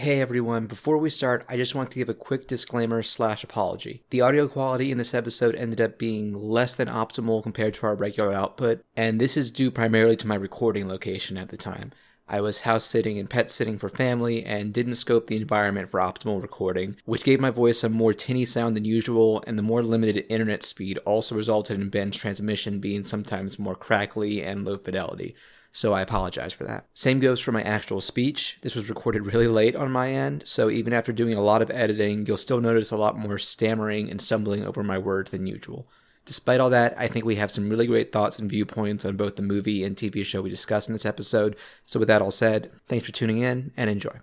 Hey everyone, before we start, I just want to give a quick disclaimer / apology. The audio quality in this episode ended up being less than optimal compared to our regular output, and this is due primarily to my recording location at the time. I was house sitting and pet sitting for family and didn't scope the environment for optimal recording, which gave my voice a more tinny sound than usual, and the more limited internet speed also resulted in Ben's transmission being sometimes more crackly and low fidelity. So I apologize for that. Same goes for my actual speech. This was recorded really late on my end, so even after doing a lot of editing, you'll still notice a lot more stammering and stumbling over my words than usual. Despite all that, I think we have some really great thoughts and viewpoints on both the movie and TV show we discussed in this episode. So with that all said, thanks for tuning in and enjoy.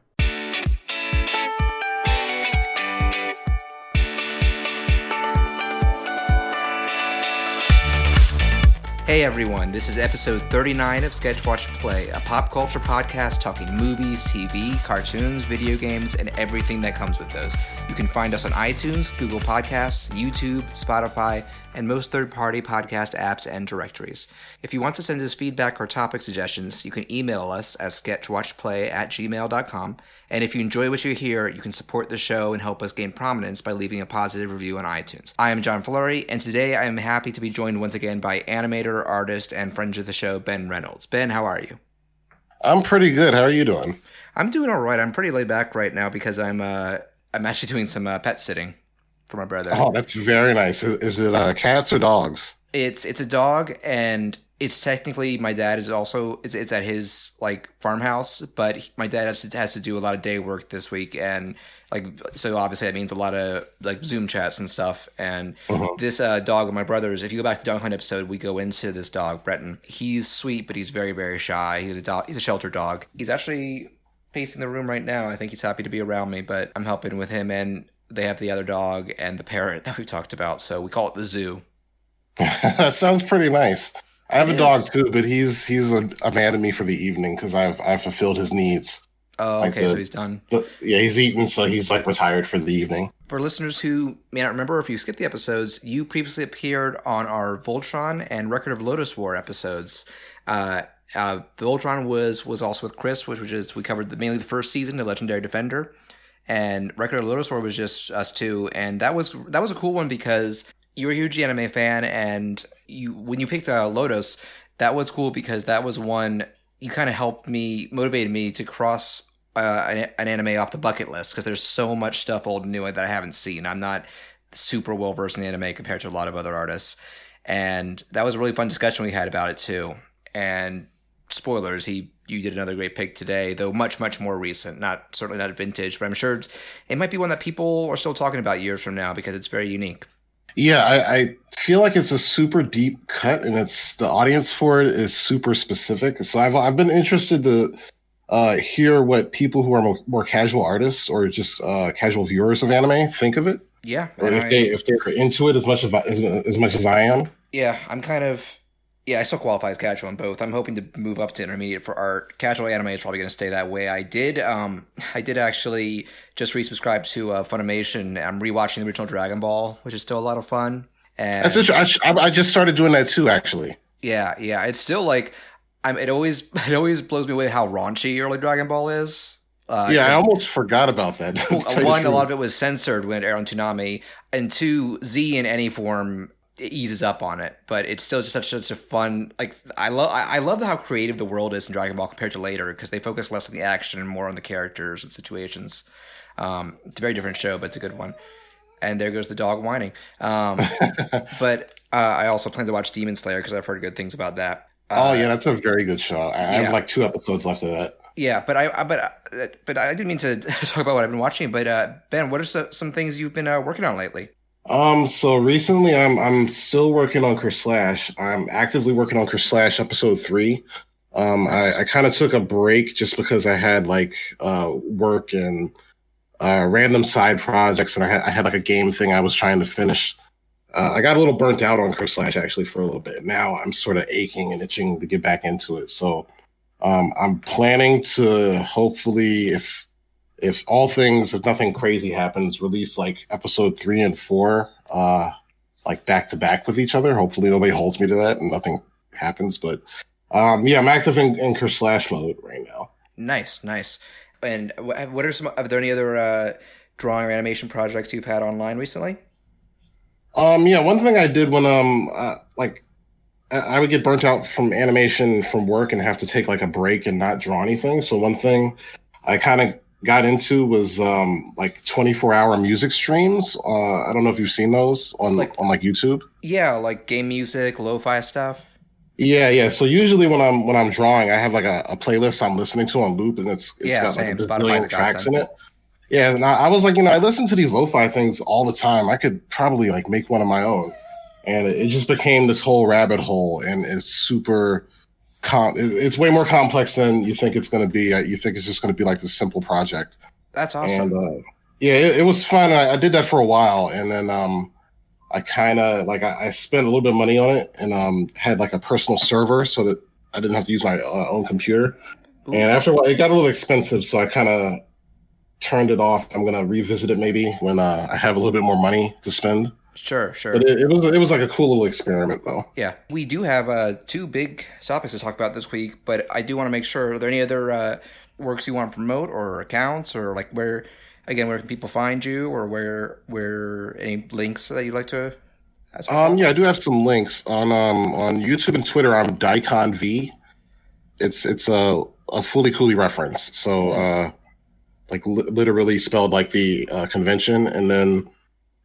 Hey everyone, this is episode 39 of Sketch Watch Play, a pop culture podcast talking movies, TV, cartoons, video games, and everything that comes with those. You can find us on iTunes, Google Podcasts, YouTube, Spotify, and most third-party podcast apps and directories. If you want to send us feedback or topic suggestions, you can email us at sketchwatchplay@gmail.com. And if you enjoy what you hear, you can support the show and help us gain prominence by leaving a positive review on iTunes. I am John Fleury, and today I am happy to be joined once again by animator, artist, and friend of the show, Ben Reynolds. Ben, how are you? I'm pretty good. How are you doing? I'm doing all right. I'm pretty laid back right now because I'm actually doing some pet sitting for my brother. Oh, that's very nice. Is it cats or dogs? It's a dog, and it's technically my dad is also it's at his like farmhouse, but my dad has to do a lot of day work this week, and so obviously that means a lot of like Zoom chats and stuff. And this dog of my brother's, if you go back to the Dog Hunt episode, we go into this dog, Breton. He's sweet, but he's very, very shy. He's a shelter dog. He's actually pacing the room right now. I think he's happy to be around me, but I'm helping with him, and they have the other dog and the parrot that we talked about, so we call it the zoo. That sounds pretty nice. I have a dog too, but he's a man to me for the evening because I've fulfilled his needs. Oh, okay, so he's done. Yeah, he's eaten, so he's like retired for the evening. For listeners who may not remember, if you skipped the episodes, you previously appeared on our Voltron and Record of Lotus War episodes. Voltron was also with Chris, which is we covered mainly the first season, The Legendary Defender. And Record of Lotus War was just us two, and that was a cool one because you're a huge anime fan, and when you picked Lotus, that was cool because that was one you kind of motivated me to cross an anime off the bucket list because there's so much stuff old and new that I haven't seen. I'm not super well versed in anime compared to a lot of other artists, and that was a really fun discussion we had about it too. And spoilers, you did another great pick today, though much, much more recent. Certainly not vintage, but I'm sure it might be one that people are still talking about years from now because it's very unique. Yeah, I feel like it's a super deep cut, and it's the audience for it is super specific. So I've been interested to hear what people who are more casual artists or just casual viewers of anime think of it. Yeah, or if they're into it as much as I am. Yeah, I'm kind of. Yeah, I still qualify as casual in both. I'm hoping to move up to intermediate for art. Casual anime is probably going to stay that way. I did actually just resubscribe to Funimation. I'm rewatching the original Dragon Ball, which is still a lot of fun. And that's interesting. I just started doing that too, actually. Yeah. It's still like it always blows me away how raunchy early Dragon Ball is. I almost forgot about that. One, a lot of it was censored when it aired on Toonami, and two, Z in any form eases up on it, but it's still just such a fun. Like I love how creative the world is in Dragon Ball compared to later because they focus less on the action and more on the characters and situations. It's a very different show, but it's a good one. And there goes the dog whining. But I also plan to watch Demon Slayer because I've heard good things about that. Yeah, that's a very good show. I have like 2 episodes left of that. Yeah, but I didn't mean to talk about what I've been watching. But Ben, what are some things you've been working on lately? So recently I'm still working on Chris Slash. I'm actively working on Chris Slash episode 3. Nice. I kind of took a break just because I had like work and random side projects, and I had like a game thing I was trying to finish. I got a little burnt out on Chris Slash actually for a little bit. Now I'm sort of aching and itching to get back into it. So I'm planning to hopefully, if nothing crazy happens, release like episode 3 and 4, like back to back with each other. Hopefully nobody holds me to that and nothing happens. But I'm active in Chris Slash mode right now. Nice. And what are there any other drawing or animation projects you've had online recently? Yeah, one thing I did when like I would get burnt out from animation from work and have to take like a break and not draw anything. So one thing I kind of got into was like 24-hour music streams. I don't know if you've seen those Like, on like YouTube. yeah, like game music, lo-fi stuff. Yeah, yeah. So usually when I'm drawing, I have like a playlist I'm listening to on loop, and it's Yeah, got like a same. Spotify's a bazillion tracks in godsend. it. Yeah, and I was like, I listen to these lo-fi things all the time. I could probably like make one of my own, and it just became this whole rabbit hole, and it's super. It's way more complex than you think it's going to be. You think it's just going to be like this simple project, That's and awesome. yeah, it was fun. I did that for a while, and then I kind of like I spent a little bit of money on it, and had like a personal server so that I didn't have to use my own computer. And Ooh, after a while, it got a little expensive, so I kind of turned it off. I'm gonna revisit it maybe when I have a little bit more money to spend. sure, But sure. it was like a cool little experiment though. Yeah, we do have two big topics to talk about this week, but I do want to make sure. Are there any other works you want to promote or accounts or like where, again, where can people find you or where any links that you'd like to talk about? Yeah, I do have some links on YouTube and Twitter. I'm Daikon V. It's a fully coolly reference. So like literally spelled like the convention, and then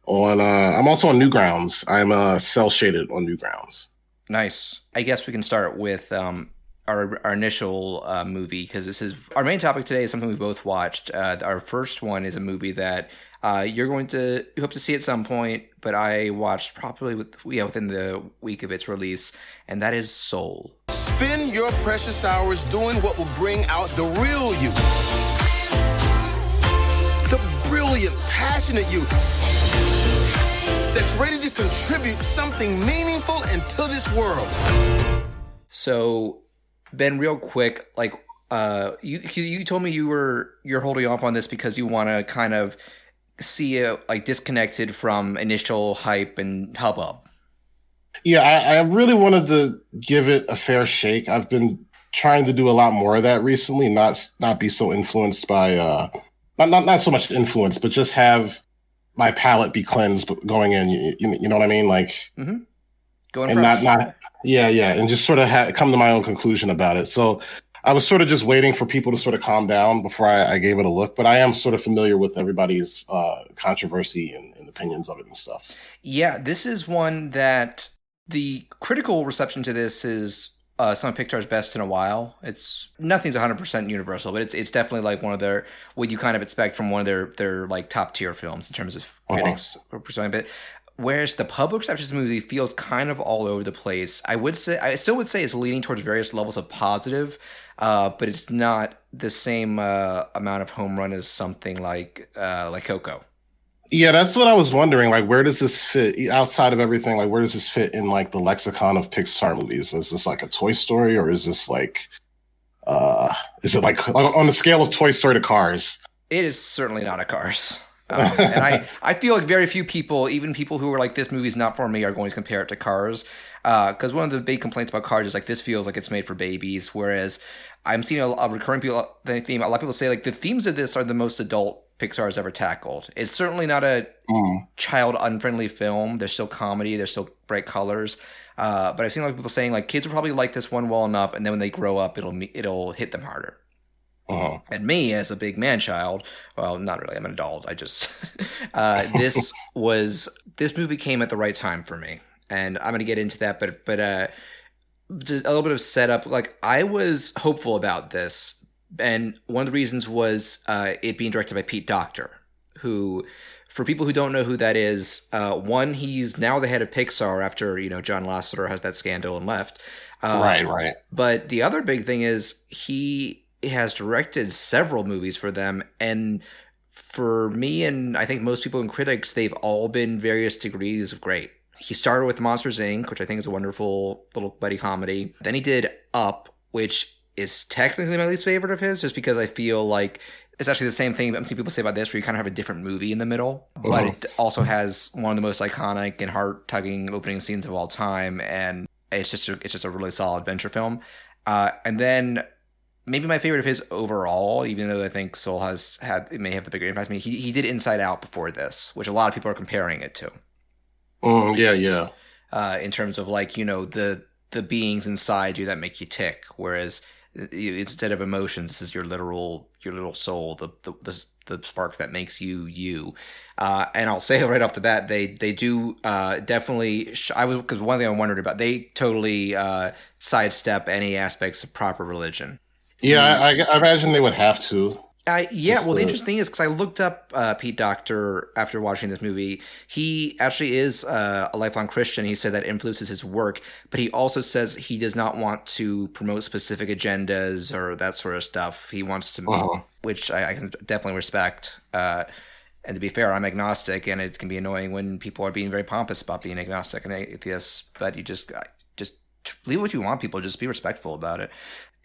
on I'm also on Newgrounds. I'm cell shaded on Newgrounds. Nice. I guess we can start with our initial movie because this is our main topic today is something we both watched. Our first one is a movie that you're going to you hope to see at some point, but I watched probably within the week of its release, and that is Soul. Spend your precious hours doing what will bring out the real you. The brilliant, passionate you that's ready to contribute something meaningful into this world. So, Ben, real quick, like you told me you're holding off on this because you want to kind of see it like disconnected from initial hype and hubbub. Yeah, I really wanted to give it a fair shake. I've been trying to do a lot more of that recently, not be so influenced by not so much influence, but just have my palate be cleansed going in. You know what I mean? Like, Mm-hmm. Going and fresh. not yeah, and just sort of come to my own conclusion about it. So I was sort of just waiting for people to sort of calm down before I gave it a look. But I am sort of familiar with everybody's controversy and opinions of it and stuff. Yeah, this is one that the critical reception to this is some of Pixar's best in a while. It's nothing's 100% universal, but it's definitely like one of their what you kind of expect from one of their like top tier films in terms of critics or pursuing. But whereas the public reception to this movie feels kind of all over the place, I still would say it's leaning towards various levels of positive, but it's not the same amount of home run as something like Coco. Yeah, that's what I was wondering. Like, where does this fit outside of everything? Like, where does this fit in like the lexicon of Pixar movies? Is this like a Toy Story, or is this like, is it like on the scale of Toy Story to Cars? It is certainly not a Cars. And I feel like very few people, even people who are like, this movie's not for me, are going to compare it to Cars. Because one of the big complaints about Cars is like, this feels like it's made for babies. Whereas I'm seeing a recurring theme. A lot of people say like the themes of this are the most adult Pixar has ever tackled. It's certainly not a child unfriendly film. There's still comedy. There's still bright colors. But I've seen a lot of people saying like kids will probably like this one well enough, and then when they grow up, it'll hit them harder. Uh-huh. And me, as a big man child, well, not really. I'm an adult. I just this movie came at the right time for me, and I'm gonna get into that. But just a little bit of setup. Like I was hopeful about this, and one of the reasons was it being directed by Pete Docter, who, for people who don't know who that is, one, he's now the head of Pixar after John Lasseter has that scandal and left. Right. But the other big thing is he has directed several movies for them, and for me and I think most people and critics, they've all been various degrees of great. He started with Monsters Inc., which I think is a wonderful little buddy comedy. Then he did Up, which is technically my least favorite of his, just because I feel like it's actually the same thing I'm seeing people say about this, where you kind of have a different movie in the middle, but it also has one of the most iconic and heart-tugging opening scenes of all time, and it's just a really solid adventure film. And then maybe my favorite of his overall, even though I think Soul it may have the bigger impact on me. He did Inside Out before this, which a lot of people are comparing it to. Yeah. In terms of like, the beings inside you that make you tick, whereas instead of emotions, this is your literal soul, the spark that makes you. And I'll say right off the bat, they do definitely. Because one thing I wondered about, they totally sidestep any aspects of proper religion. Yeah, I imagine they would have to. The interesting thing is, because I looked up Pete Docter after watching this movie, he actually is a lifelong Christian. He said that influences his work, but he also says he does not want to promote specific agendas or that sort of stuff. He wants to, which I can definitely respect. And to be fair, I'm agnostic, and it can be annoying when people are being very pompous about being agnostic and atheists, but you just leave what you want, people. Just be respectful about it.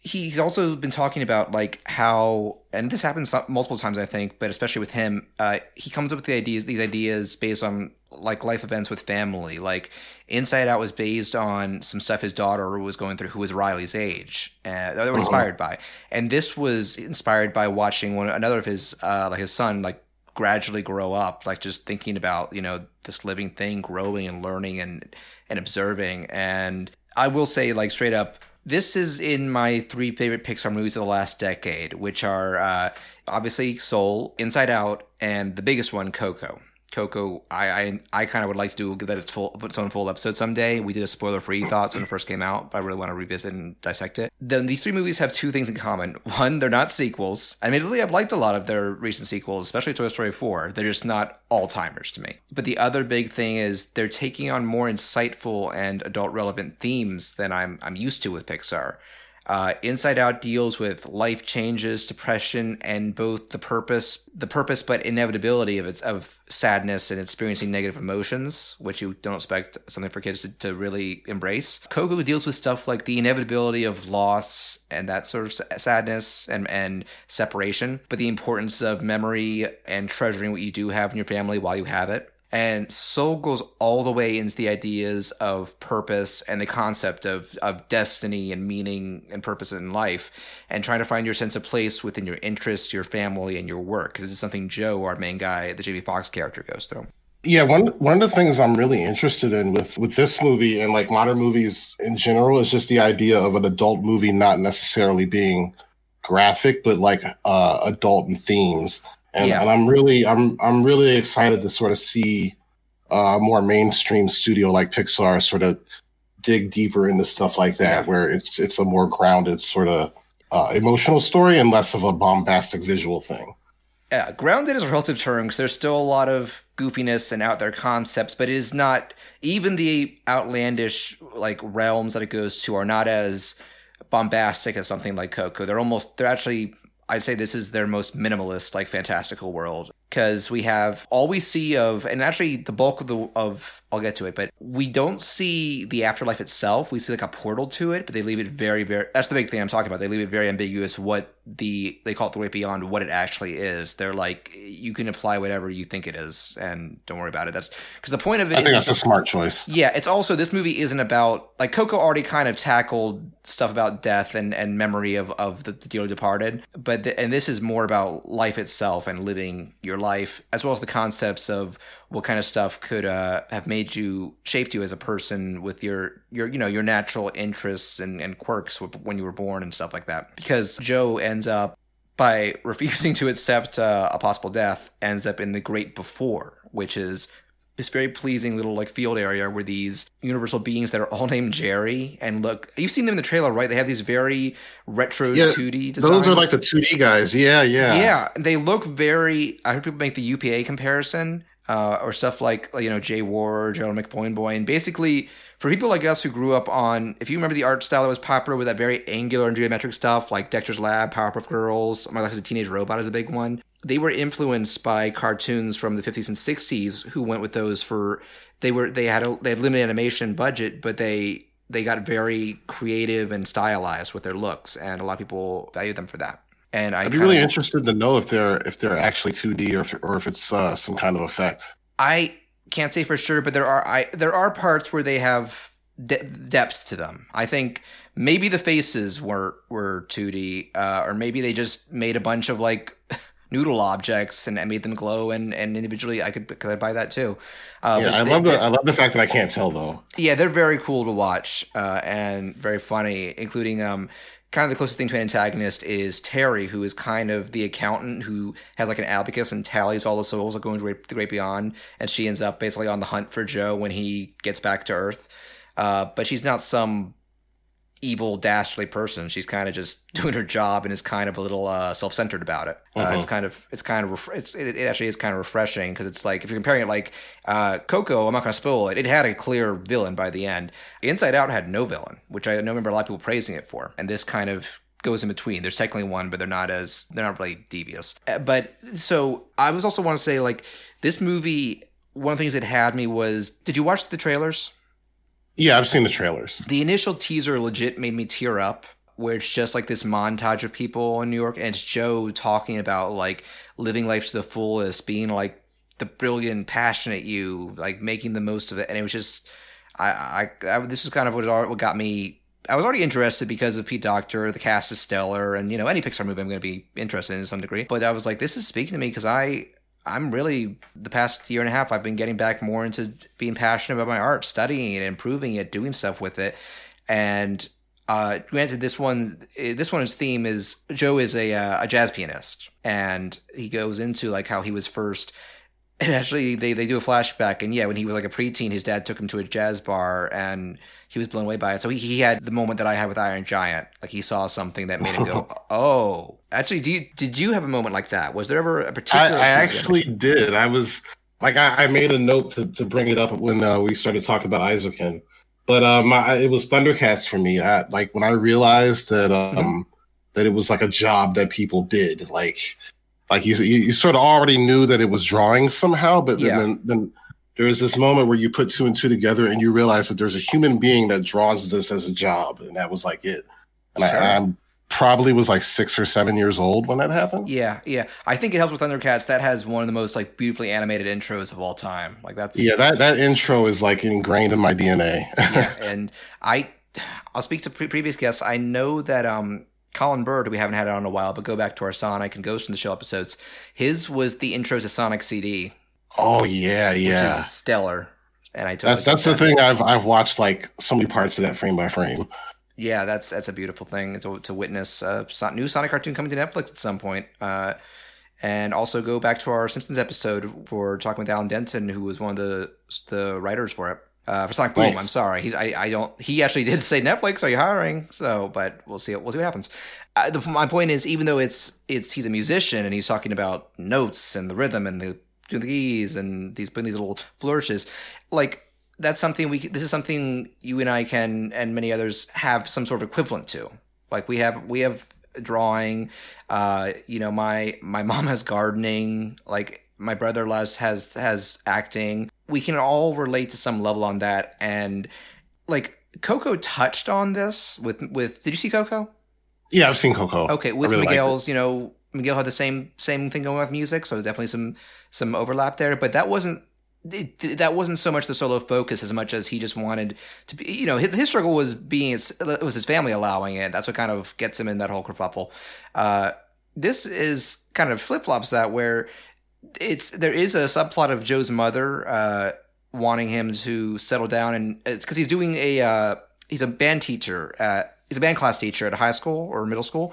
He's also been talking about like how, and this happens multiple times, I think, but especially with him, he comes up with these ideas based on like life events with family. Like Inside Out was based on some stuff his daughter was going through, who was Riley's age, that they were inspired by. And this was inspired by watching another of his, like his son, like gradually grow up, like just thinking about, this living thing growing and learning and observing. And I will say, like, straight up, this is in my 3 favorite Pixar movies of the last decade, which are obviously Soul, Inside Out, and the biggest one, Coco. Coco, I kind of would like to give that its own full episode someday. We did a spoiler-free thoughts when it first came out, but I really want to revisit and dissect it. Then these 3 movies have 2 things in common. One, they're not sequels. Admittedly, I've liked a lot of their recent sequels, especially Toy Story 4. They're just not all-timers to me. But the other big thing is they're taking on more insightful and adult-relevant themes than I'm used to with Pixar. Inside Out deals with life changes, depression, and both the purpose but inevitability of sadness and experiencing negative emotions, which you don't expect something for kids to really embrace. Coco deals with stuff like the inevitability of loss and that sort of sadness and separation, but the importance of memory and treasuring what you do have in your family while you have it. And Soul goes all the way into the ideas of purpose and the concept of destiny and meaning and purpose in life, and trying to find your sense of place within your interests, your family, and your work. Because this is something Joe, our main guy, the Jamie Foxx character, goes through. Yeah, one of the things I'm really interested in with this movie and like modern movies in general is just the idea of an adult movie not necessarily being graphic, but like adult in themes. And I'm really excited to sort of see a more mainstream studio like Pixar sort of dig deeper into stuff like that, where it's a more grounded sort of emotional story and less of a bombastic visual thing. Yeah, grounded is a relative term because there's still a lot of goofiness and out there concepts, but it is not, even the outlandish like realms that it goes to are not as bombastic as something like Coco. They're actually, I'd say this is their most minimalist, like, fantastical world, because we have all we see of, and actually the bulk of I'll get to it, but we don't see the afterlife itself. We see like a portal to it, but they leave it very, very, that's the big thing I'm talking about. They leave it very ambiguous what they call it the way beyond, what it actually is. They're like, you can apply whatever you think it is and don't worry about it. That's because the point of it I think that's a smart choice. Yeah, it's also, this movie isn't about, like, Coco already kind of tackled stuff about death and memory of the dearly departed, but and this is more about life itself and living your life, as well as the concepts of what kind of stuff could have shaped you as a person with your natural interests and quirks when you were born and stuff like that. Because Joe ends up, by refusing to accept a possible death, ends up in the Great Before, which is this very pleasing little like field area where these universal beings that are all named Jerry, and look, you've seen them in the trailer, right? They have these very retro 2D designs. Those are like the 2D guys. Yeah. They look very, I heard people make the UPA comparison, or stuff like, Jay Ward, General McBoing. And basically, for people like us who grew up on, if you remember the art style that was popular with that very angular and geometric stuff, like Dexter's Lab, Powerpuff Girls, My Life as a Teenage Robot is a big one. They were influenced by cartoons from the 50s and 60s who went with those they had limited animation budget, but they got very creative and stylized with their looks, and a lot of people value them for that. And I'd be really interested to know if they're actually 2D or if it's some kind of effect. I can't say for sure, but there are parts where they have depth to them. I think maybe the faces were 2D, or maybe they just made a bunch of like noodle objects and made them glow, and individually I could buy that too. I love the fact that I can't tell though. Yeah, they're very cool to watch and very funny, including kind of the closest thing to an antagonist is Terry, who is kind of the accountant who has like an abacus and tallies all the souls that go into the great beyond, and she ends up basically on the hunt for Joe when he gets back to Earth. But she's not some evil, dastardly person. She's kind of just doing her job and is kind of a little self-centered about it. It actually is kind of refreshing, because it's like, if you're comparing it like Coco, I'm not going to spoil it. It had a clear villain by the end. Inside Out had no villain, which I remember a lot of people praising it for. And this kind of goes in between. There's technically one, but they're not really devious. But so I was also want to say, like, this movie, one of the things that had me was, did you watch the trailers? Yeah, I've seen the trailers. The initial teaser legit made me tear up, where it's just like this montage of people in New York, and it's Joe talking about like living life to the fullest, being like the brilliant, passionate you, like making the most of it. And it was just, this was kind of what got me. I was already interested because of Pete Docter, the cast is stellar, and any Pixar movie I'm going to be interested in some degree. But I was like, this is speaking to me, because I'm really, the past year and a half, I've been getting back more into being passionate about my art, studying it, improving it, doing stuff with it. And granted, this one's theme is Joe is a jazz pianist, and he goes into like how he was first. And actually, they do a flashback, and yeah, when he was like a preteen, his dad took him to a jazz bar, and he was blown away by it. So he had the moment that I had with Iron Giant. Like, he saw something that made him go, oh. Actually, did you have a moment like that? Was there ever a particular... I actually did. I was... Like, I made a note to bring it up when we started talking about Eizouken. But it was Thundercats for me. When I realized that that it was like a job that people did. Like you sort of already knew that it was drawing somehow, but then there's this moment where you put two and two together and you realize that there's a human being that draws this as a job, and that was like it. And sure. I probably was like 6 or 7 years old when that happened. Yeah. I think it helps with Thundercats. That has one of the most like beautifully animated intros of all time. Like that's that intro is like ingrained in my DNA. Yeah, and I'll speak to previous guests. I know that Colin Bird, we haven't had it on in a while, but go back to our Sonic and Ghost in the Shell episodes. His was the intro to Sonic CD. Oh yeah. Which is stellar. And I totally that's the thing. I've watched like so many parts of that frame by frame. Yeah, that's a beautiful thing to witness. New Sonic cartoon coming to Netflix at some point. And also go back to our Simpsons episode for talking with Alan Denton, who was one of the writers for it. For Sonic Boom, nice. I'm sorry. He actually did say, Netflix, are you hiring? So, but we'll see what happens. My point is, even though he's a musician and he's talking about notes and the rhythm and the doing the keys and he's putting these little flourishes, like that's something this is something you and I can, and many others, have some sort of equivalent to. Like we have drawing, my mom has gardening, like my brother has acting. We can all relate to some level on that. And like Coco touched on this with did you see Coco? Yeah, I've seen Coco. Okay, with really Miguel's, Miguel had the same thing going on with music, so definitely some overlap there. But that wasn't so much the solo focus as much as he just wanted to be. His struggle was it was his family allowing it. That's what kind of gets him in that whole kerfuffle. This is kind of flip flops that, where there is a subplot of Joe's mother wanting him to settle down, and it's because he's doing he's a band teacher he's a band class teacher at a high school or middle school.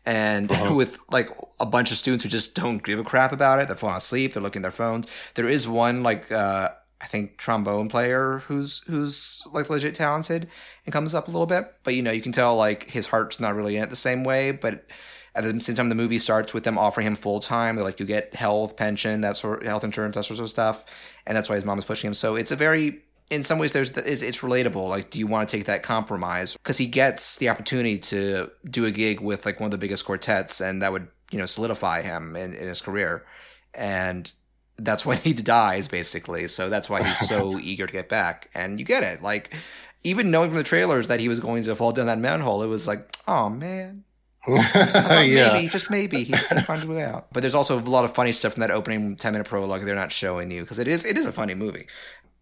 And with like a bunch of students who just don't give a crap about it. They're falling asleep. They're looking at their phones. There is one I think trombone player who's like legit talented and comes up a little bit. But you can tell like his heart's not really in it the same way. But at the same time, the movie starts with them offering him full time. They're like, you get health, pension, health insurance, that sort of stuff. And that's why his mom is pushing him. So it's in some ways, it's relatable. Like, do you want to take that compromise? Because he gets the opportunity to do a gig with like one of the biggest quartets, and that would solidify him in his career. And that's when he dies, basically. So that's why he's so eager to get back. And you get it. Like, even knowing from the trailers that he was going to fall down that manhole, it was like, oh man. Maybe, just maybe he's found a way out. But there's also a lot of funny stuff from that opening 10-minute prologue they're not showing you, because it is a funny movie.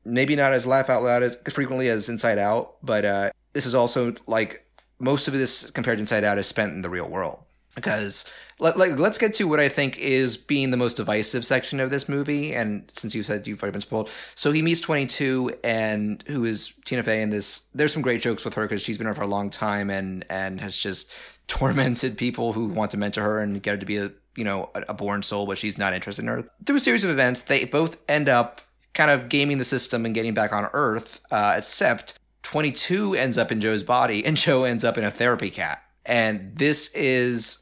maybe not as laugh out loud as frequently as Inside Out, but this is also like most of this compared to Inside Out is spent in the real world. Because let's get to what I think is being the most divisive section of this movie. And since you said you've already been spoiled, so he meets 22, and who is Tina Fey in this. There's some great jokes with her because she's been around for a long time and has just tormented people who want to mentor her and get her to be a born soul, but she's not interested in her. Through a series of events, they both end up kind of gaming the system and getting back on Earth, except 22 ends up in Joe's body and Joe ends up in a therapy cat. And this is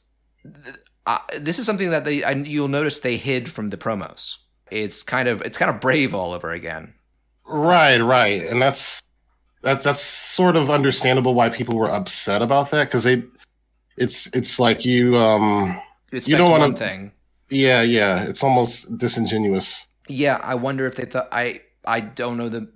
something that you'll notice they hid from the promos. It's kind of Brave all over again. Right. And that's sort of understandable why people were upset about that, because it's like you don't want to thing. Yeah, it's almost disingenuous. Yeah, I wonder if they thought I don't know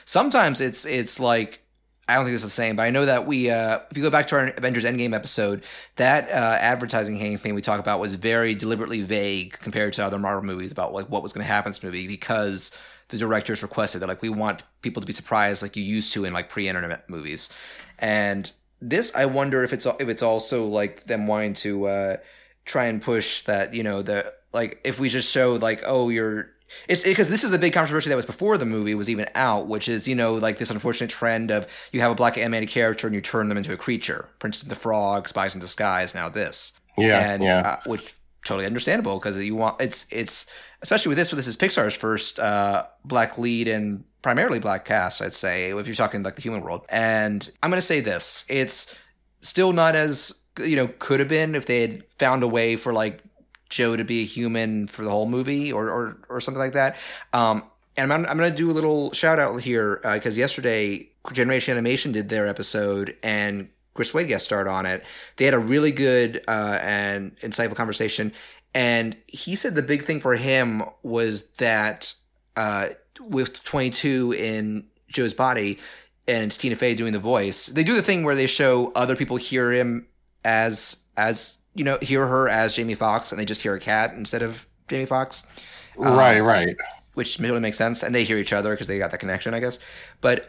sometimes it's like I don't think it's the same, but I know that if you go back to our Avengers Endgame episode, that advertising campaign we talked about was very deliberately vague compared to other Marvel movies about like what was going to happen in this movie, because the directors requested that, like, we want people to be surprised like you used to in like pre-internet movies. And this, I wonder if it's also like them wanting to try and push that, if we just show like, oh, it's because this is the big controversy that was before the movie was even out, which is, like this unfortunate trend of you have a black animated character and you turn them into a creature. Princess and the Frog, Spies in Disguise, now this. Yeah. Which totally understandable, because you want it's especially with this is Pixar's first black lead and primarily black cast, I'd say, if you're talking like the human world. And I'm going to say this, it's still not as, could have been if they had found a way for like Joe to be a human for the whole movie or something like that. And I'm going to do a little shout out here because yesterday Generation Animation did their episode and Chris Wade guest starred on it. They had a really good and insightful conversation. And he said the big thing for him was that with 22 in Joe's body and it's Tina Fey doing the voice, they do the thing where they show other people hear him as hear her as Jamie Foxx, and they just hear a cat instead of Jamie Foxx. Right. Which really makes sense. And they hear each other because they got that connection, I guess. But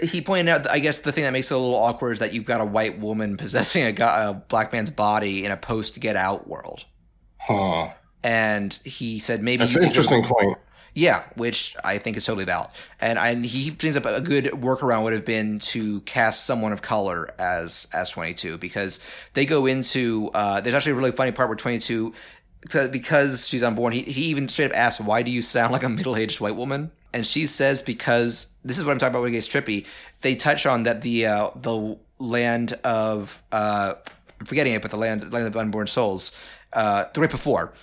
he pointed out, I guess the thing that makes it a little awkward is that you've got a white woman possessing a black man's body in a post-Get Out world. Huh. And he said maybe... That's an interesting point. Yeah, which I think is totally valid. And he brings up a good workaround would have been to cast someone of color as 22, because they go into there's actually a really funny part where 22, because she's unborn, he even straight up asks, why do you sound like a middle-aged white woman? And she says, because this is what I'm talking about when it gets trippy. They touch on that the land of I'm forgetting it, but the land of unborn souls, the right before,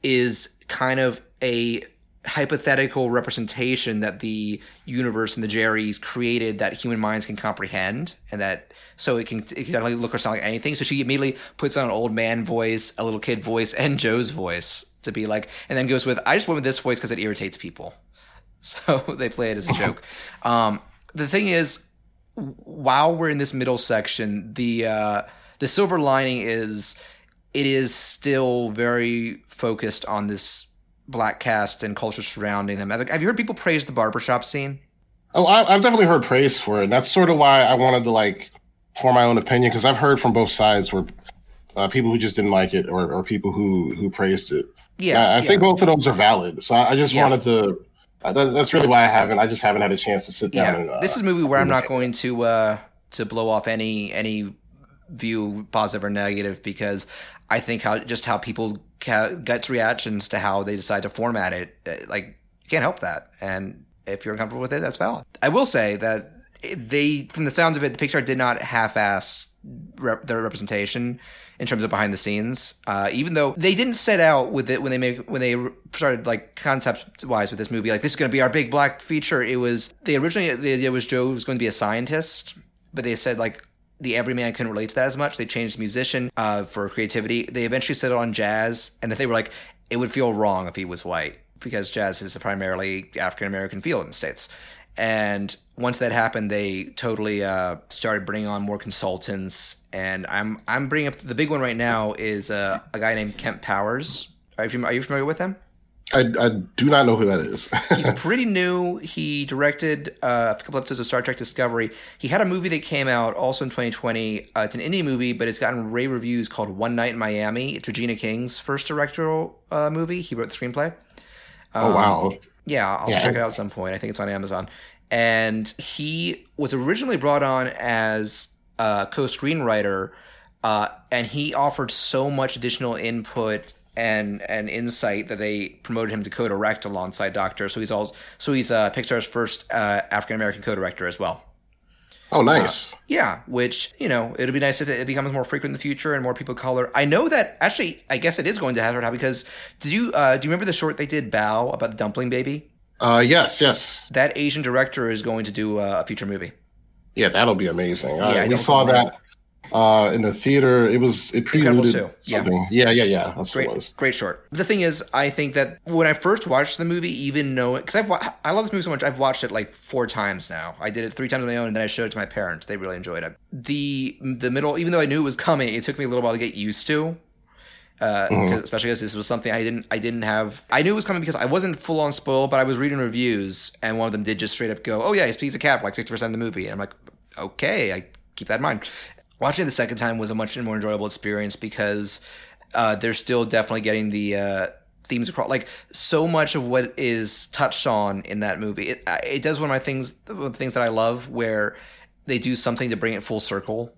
is kind of a hypothetical representation that the universe and the Jerrys created that human minds can comprehend, and that so it can look or sound like anything. So she immediately puts on an old man voice, a little kid voice, and Joe's voice to be like, and then goes with, I just went with this voice because it irritates people. So they play it as a joke. The thing is, while we're in this middle section, the silver lining is it is still very focused on this black cast and culture surrounding them. Have you heard people praise the barbershop scene? Oh, I've definitely heard praise for it. And that's sort of why I wanted to form my own opinion, because I've heard from both sides where people who just didn't like it or people who praised it. I think both of those are valid. So I just wanted to. That's really why I just haven't had a chance to sit down. And, this is a movie where I'm not going to blow off any view, positive or negative, because I think how people guts reactions to how they decide to format it, you can't help that. And if you're uncomfortable with it, that's valid. I will say that from the sounds of it, the Pixar did not half-ass their representation in terms of behind the scenes, even though they didn't set out with it when they started concept wise with this movie, this is going to be our big black feature. It was the idea was Joe was going to be a scientist, but they said the everyman couldn't relate to that as much. They changed musician for creativity. They eventually settled on jazz, and that they were it would feel wrong if he was white, because jazz is a primarily African-American field in the States. And once that happened, they totally started bringing on more consultants. And I'm bringing up the big one right now is a guy named Kemp Powers. Are you familiar with him? I do not know who that is. He's pretty new. He directed a couple episodes of Star Trek Discovery. He had a movie that came out also in 2020. It's an indie movie, but it's gotten rave reviews, called One Night in Miami. It's Regina King's first directorial movie. He wrote the screenplay. Oh, wow. Yeah, I'll check it out at some point. I think it's on Amazon. And he was originally brought on as a co-screenwriter, and he offered so much additional input and insight that they promoted him to co-direct alongside Doctor. So he's Pixar's first African American co-director as well. Oh, nice. Yeah, which, it'd be nice if it becomes more frequent in the future and more people of color. I know that, actually, I guess it is going to happen now, because do you remember the short they did, Bao, about the dumpling baby? Yes. That Asian director is going to do a feature movie. Yeah, that'll be amazing. Yeah, we saw that in the theater. It preluded something. Yeah. That's what it was. Great short. The thing is, I think that when I first watched the movie, even knowing, because I love this movie so much, I've watched it like 4 times now. I did it 3 times on my own, and then I showed it to my parents. They really enjoyed it. The middle, even though I knew it was coming, it took me a little while to get used to. Especially because this was something I didn't have. I knew it was coming because I wasn't full on spoiled, but I was reading reviews, and one of them did just straight up go, "Oh yeah, he's a cat for like 60% of the movie," and I'm like, "Okay, I keep that in mind." Watching it the second time was a much more enjoyable experience because they're still definitely getting the themes across. Like, so much of what is touched on in that movie, it does one of the things that I love, where they do something to bring it full circle.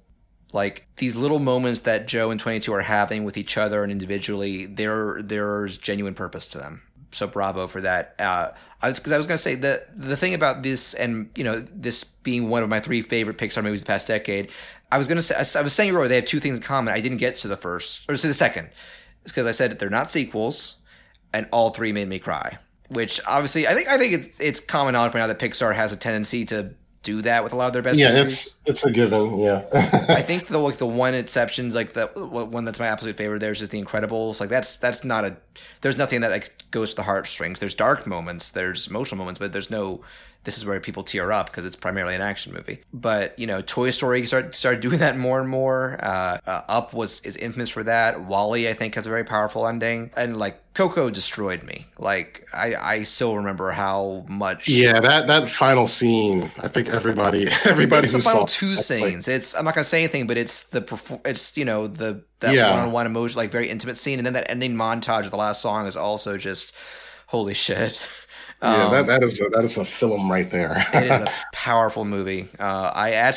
Like, these little moments that Joe and 22 are having with each other and individually, there's genuine purpose to them. So bravo for that. I was going to say the thing about this, and this being one of my 3 favorite Pixar movies of the past decade, I was saying earlier, they have 2 things in common. I didn't get to the first, or to the second, because I said they're not sequels, and all 3 made me cry. Which obviously, I think it's common knowledge by now that Pixar has a tendency to do that with a lot of their best movies. It's a given. Yeah. I think the one exception, like the one that's my absolute favorite, there's just The Incredibles. Like, that's not there's nothing that like goes to the heartstrings. There's dark moments, there's emotional moments, but there's no, this is where people tear up because it's primarily an action movie. But Toy Story started doing that more and more. Up is infamous for that. WALL-E, I think, has a very powerful ending, and like Coco destroyed me. Like, I still remember how much. Yeah, that final scene. I think everybody it's who the final saw 2 scenes. Like, I'm not gonna say anything, but it's that one-on-one emotion, like very intimate scene, and then that ending montage of the last song is also just holy shit. Yeah, that is a film right there. It is a powerful movie. I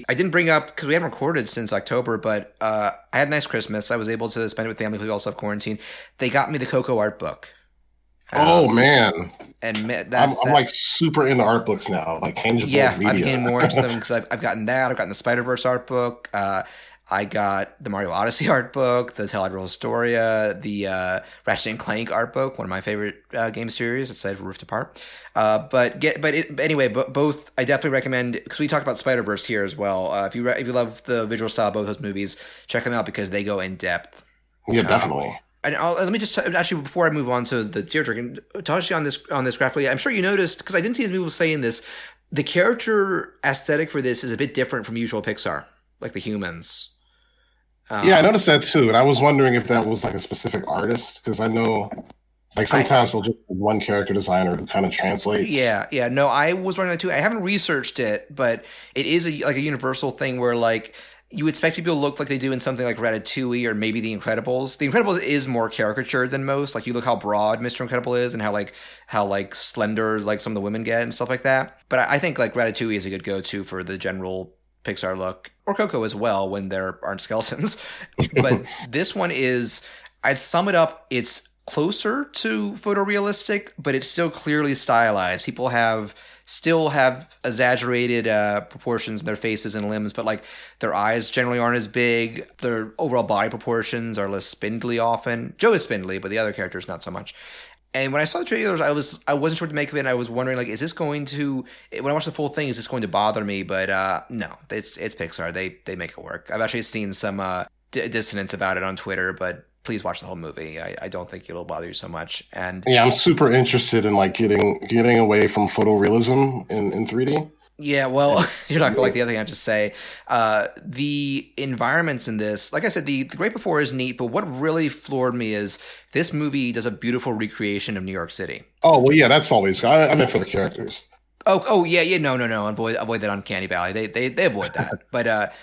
didn't bring up, because we haven't recorded since October, but I had a nice Christmas. I was able to spend it with family who also have quarantine. They got me the Coco art book. Oh man! And I'm like super into art books now, like tangible media. I'm getting more into them because I've gotten that. I've gotten the Spider-Verse art book. I got the Mario Odyssey art book, the Tell Hydro Historia, the Ratchet and Clank art book, one of my favorite game series. It's cited for Rift Apart. Anyway, both I definitely recommend, because we talked about Spider-Verse here as well. If you love the visual style of both those movies, check them out because they go in depth. Yeah, definitely. And let me just actually, before I move on to the tearjerker, and touch you on this graphically. I'm sure you noticed, because I didn't see as many people saying this, the character aesthetic for this is a bit different from usual Pixar, like the humans. Yeah, I noticed that too, and I was wondering if that was like a specific artist, because I know, like, sometimes they'll just have one character designer who kind of translates. Yeah. No, I was wondering that too. I haven't researched it, but it is a universal thing where, like, you expect people to look like they do in something like Ratatouille or maybe The Incredibles. The Incredibles is more caricatured than most. Like, you look how broad Mr. Incredible is and how slender like some of the women get and stuff like that. But I think like Ratatouille is a good go-to for the general Pixar look, or Coco as well when there aren't skeletons. But this one is, I'd sum it up, it's closer to photorealistic, but it's still clearly stylized. People still have exaggerated proportions in their faces and limbs, but like their eyes generally aren't as big. Their overall body proportions are less spindly often. Joe is spindly, but the other characters not so much. And when I saw the trailers, I wasn't sure what to make of it. And I was wondering, like, is this going to, when I watch the full thing, is this going to bother me? But no, it's Pixar. They make it work. I've actually seen some dissonance about it on Twitter, but please watch the whole movie. I don't think it'll bother you so much. And yeah, I'm super interested in like getting away from photorealism in 3D. Yeah, well, you're not gonna like the other thing I have to say. The environments in this, like I said, the Great Before is neat, but what really floored me is this movie does a beautiful recreation of New York City. Oh well, yeah, that's always. I meant for the characters. Oh, yeah, no. Avoid that Uncanny Valley. They avoid that. But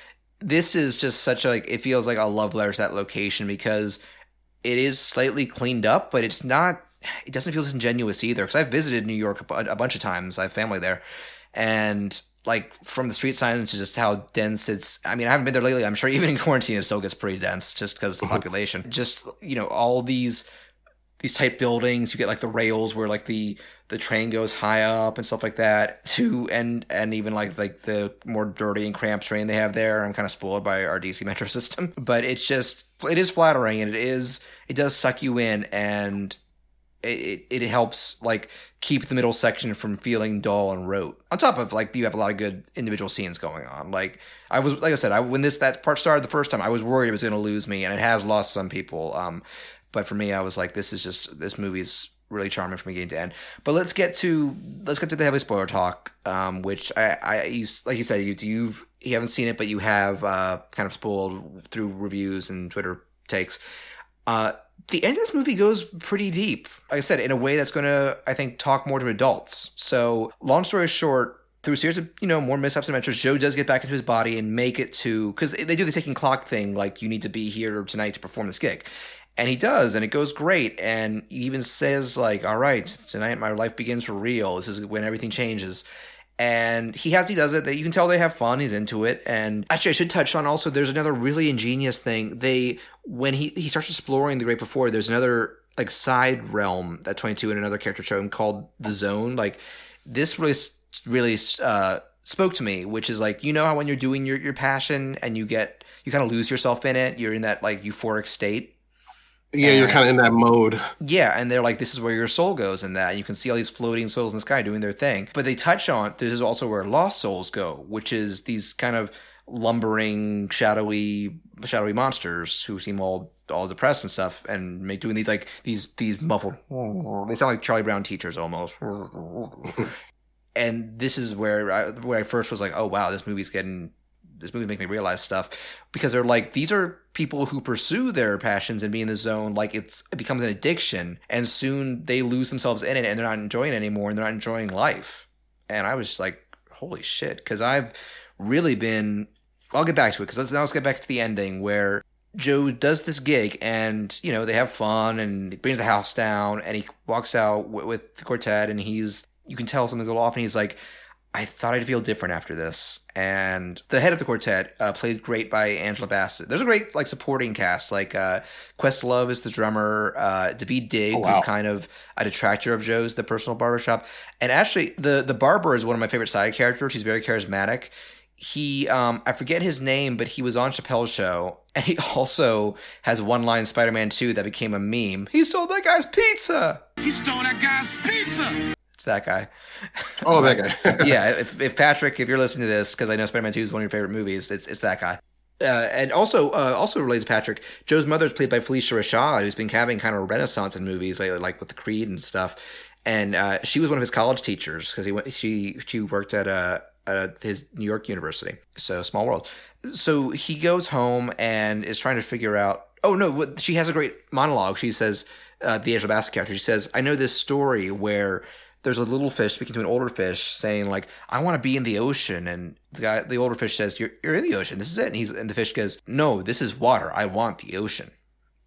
this is just such a, like, it feels like a love letter to that location because it is slightly cleaned up, but it's not. It doesn't feel disingenuous either. Because I've visited New York a bunch of times. I have family there. And like from the street signs to just how dense it's. I mean, I haven't been there lately. I'm sure even in quarantine it still gets pretty dense just because of the population. Just all these tight buildings. You get like the rails where like the train goes high up and stuff like that. And even like the more dirty and cramped train they have there. I'm kind of spoiled by our DC Metro system, but it is flattering and it does suck you in and. It helps like keep the middle section from feeling dull and rote. On top of like you have a lot of good individual scenes going on. Like I said, when that part started the first time, I was worried it was going to lose me, and it has lost some people. But for me, I was like, this movie's really charming from beginning to end. But let's get to the heavy spoiler talk, which like you said, you haven't seen it, but you have kind of spoiled through reviews and Twitter takes. The end of this movie goes pretty deep, like I said, in a way that's going to, I think, talk more to adults. So, long story short, through a series of, more mishaps and adventures, Joe does get back into his body and make it to, because they do the ticking clock thing, like, you need to be here tonight to perform this gig. And he does, and it goes great. And he even says, like, all right, tonight my life begins for real. This is when everything changes. And he does it. You can tell they have fun. He's into it. And actually, I should touch on also, there's another really ingenious thing. When he starts exploring the Great Before, there's another like side realm that 22 and another character show him called the Zone. Like this really spoke to me, which is like, how when you're doing your passion and you kind of lose yourself in it, you're in that like euphoric state. Yeah, you're kind of in that mode. Yeah, and they're like, this is where your soul goes in that. You can see all these floating souls in the sky doing their thing. But they touch on, this is also where lost souls go, which is these kind of lumbering, shadowy monsters who seem all depressed and stuff, and doing these like these muffled. They sound like Charlie Brown teachers almost. And this is where I first was like, oh wow, this movie makes me realize stuff, because they're like, these are people who pursue their passions and be in the zone, like it becomes an addiction, and soon they lose themselves in it and they're not enjoying it anymore and they're not enjoying life. And I was just like, holy shit, because I've really been, I'll get back to it, because let's get back to the ending where Joe does this gig and, they have fun and he brings the house down and he walks out with the quartet, and you can tell something's a little off, and he's like, I thought I'd feel different after this. And the head of the quartet, played great by Angela Bassett. There's a great like supporting cast, like Questlove is the drummer, David Diggs is kind of a detractor of Joe's, the personal barbershop. And actually, the barber is one of my favorite side characters. He's very charismatic. He, I forget his name, but he was on Chappelle's show, and he also has one line Spider-Man 2 that became a meme. He stole that guy's pizza! He stole that guy's pizza! That guy. Oh, that guy. Yeah, if Patrick, if you're listening to this, because I know Spider-Man 2 is one of your favorite movies, it's that guy. And also related to Patrick, Joe's mother is played by Felicia Rashad, who's been having kind of a renaissance in movies, like with the Creed and stuff. And she was one of his college teachers, because she worked at his New York University. So small world. So he goes home and is trying to figure out. Oh no, she has a great monologue. She says, the Angela Bassett character, she says, I know this story where there's a little fish speaking to an older fish saying like, I want to be in the ocean. And the older fish says, you're in the ocean. This is it. And the fish goes, no, this is water. I want the ocean.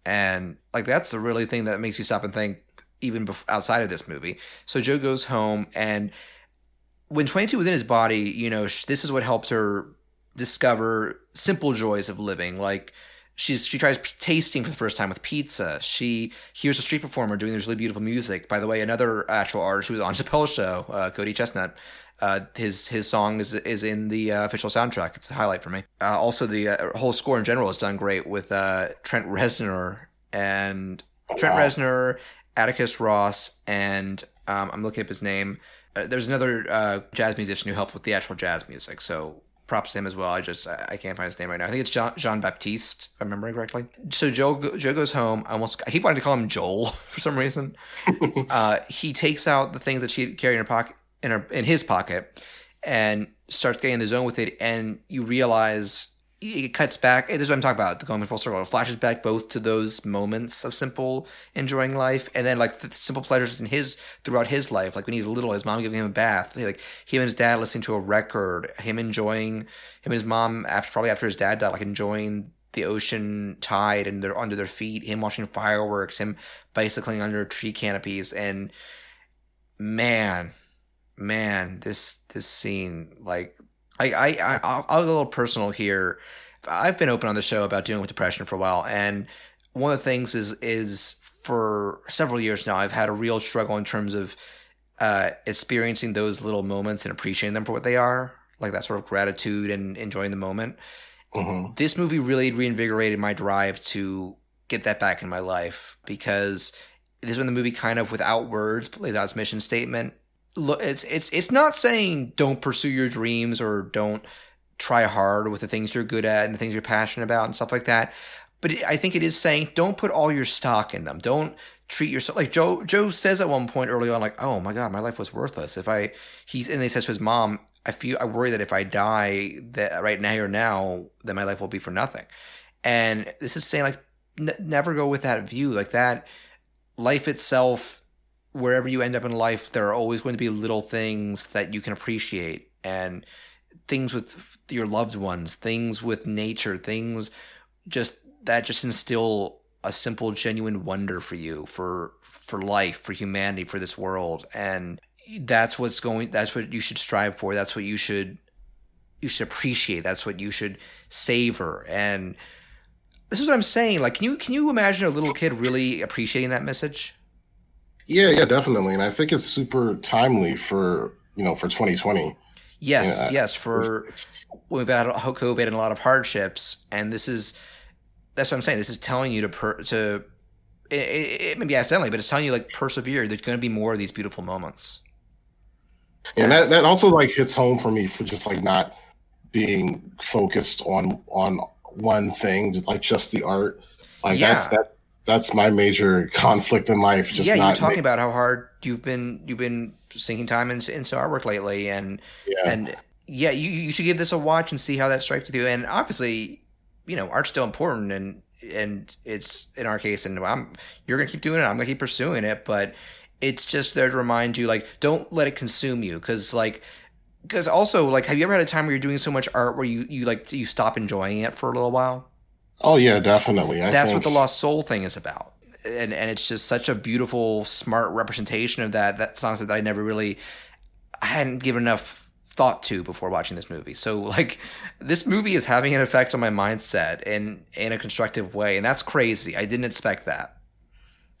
And like, that's the really thing that makes you stop and think even outside of this movie. So Joe goes home, and when 22 was in his body, this is what helped her discover simple joys of living. Like, she tries tasting for the first time with pizza. She hears a street performer doing this really beautiful music. By the way, another actual artist who was on Chappelle's show, Cody Chestnut. His song is in the official soundtrack. It's a highlight for me. Also, the whole score in general is done great with Trent Reznor, Atticus Ross, and I'm looking up his name. There's another jazz musician who helped with the actual jazz music. So props to him as well. I can't find his name right now. I think it's Jean Baptiste, if I'm remembering correctly. So Joe goes home. I keep wanting to call him Joel for some reason. He takes out the things that she carried in her pocket, in his pocket, and starts getting in the zone with it, and you realize it cuts back. This is what I'm talking about. The going full circle. It flashes back both to those moments of simple enjoying life, and then like the simple pleasures throughout his life. Like when he's little, his mom giving him a bath. Like him and his dad listening to a record. Him enjoying him and his mom after his dad died, like enjoying the ocean tide and they're under their feet. Him watching fireworks. Him bicycling under tree canopies. And man, this scene, like. I'll get a little personal here. I've been open on the show about dealing with depression for a while, and one of the things is for several years now, I've had a real struggle in terms of experiencing those little moments and appreciating them for what they are, like that sort of gratitude and enjoying the moment. Mm-hmm. This movie really reinvigorated my drive to get that back in my life, because this is when the movie kind of, without words, plays out its mission statement. Look, it's not saying don't pursue your dreams or don't try hard with the things you're good at and the things you're passionate about and stuff like that. But I think it is saying don't put all your stock in them. Don't treat yourself like Joe says at one point early on, like, oh my God, my life was worthless. And he says to his mom, I worry that if I die that right now, then my life will be for nothing. And this is saying like never go with that view, like that life itself. Wherever you end up in life, there are always going to be little things that you can appreciate, and things with your loved ones, things with nature, things just instill a simple, genuine wonder for you, for life, for humanity, for this world. And that's what you should strive for. That's what you should appreciate. That's what you should savor. And this is what I'm saying. Like, can you imagine a little kid really appreciating that message? Yeah, definitely. And I think it's super timely for 2020. Yes. We've had COVID and a lot of hardships. And that's what I'm saying. This is telling you to it maybe accidentally, but it's telling you like persevere. There's going to be more of these beautiful moments. And that also like hits home for me for just like not being focused on one thing, like just the art. Like that's my major conflict in life. Just you're talking about how hard you've been sinking time into artwork lately, and you should give this a watch and see how that strikes with you. And obviously, art's still important, and it's in our case, and you're gonna keep doing it. I'm gonna keep pursuing it, but it's just there to remind you, like, don't let it consume you, because also, like, have you ever had a time where you're doing so much art where you stop enjoying it for a little while? Oh yeah, definitely. That's what the Lost Soul thing is about, and it's just such a beautiful, smart representation of that. That's something that I hadn't given enough thought to before watching this movie. So like, this movie is having an effect on my mindset in a constructive way, and that's crazy. I didn't expect that.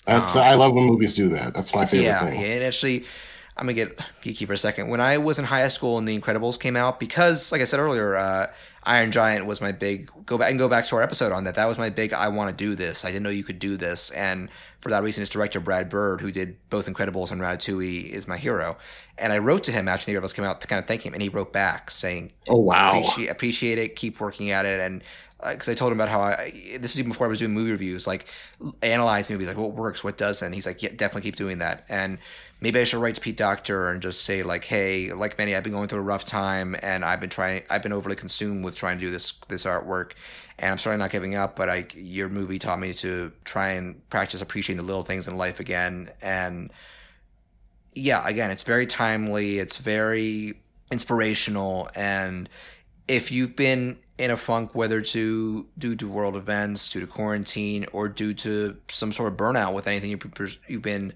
I love when movies do that. That's my favorite thing. Yeah, and actually, I'm gonna get geeky for a second. When I was in high school and The Incredibles came out, because like I said earlier, Iron Giant was my big go back to our episode on that. That was my big I want to do this. I didn't know you could do this, and for that reason, his director Brad Bird, who did both Incredibles and Ratatouille, is my hero. And I wrote to him after The Incredibles came out to kind of thank him, and he wrote back saying, "Oh wow, appreciate it, keep working at it." And because I told him about how this is even before I was doing movie reviews, like analyzing movies, like what works, what doesn't. He's like, yeah, definitely keep doing that. And maybe I should write to Pete Docter and just say like, hey, like many, I've been going through a rough time, and I've been overly consumed with trying to do this artwork, and I'm certainly not giving up, but your movie taught me to try and practice appreciating the little things in life again. And yeah, again, it's very timely, it's very inspirational, and if you've been in a funk, whether due to world events, due to quarantine, or due to some sort of burnout with anything you've been,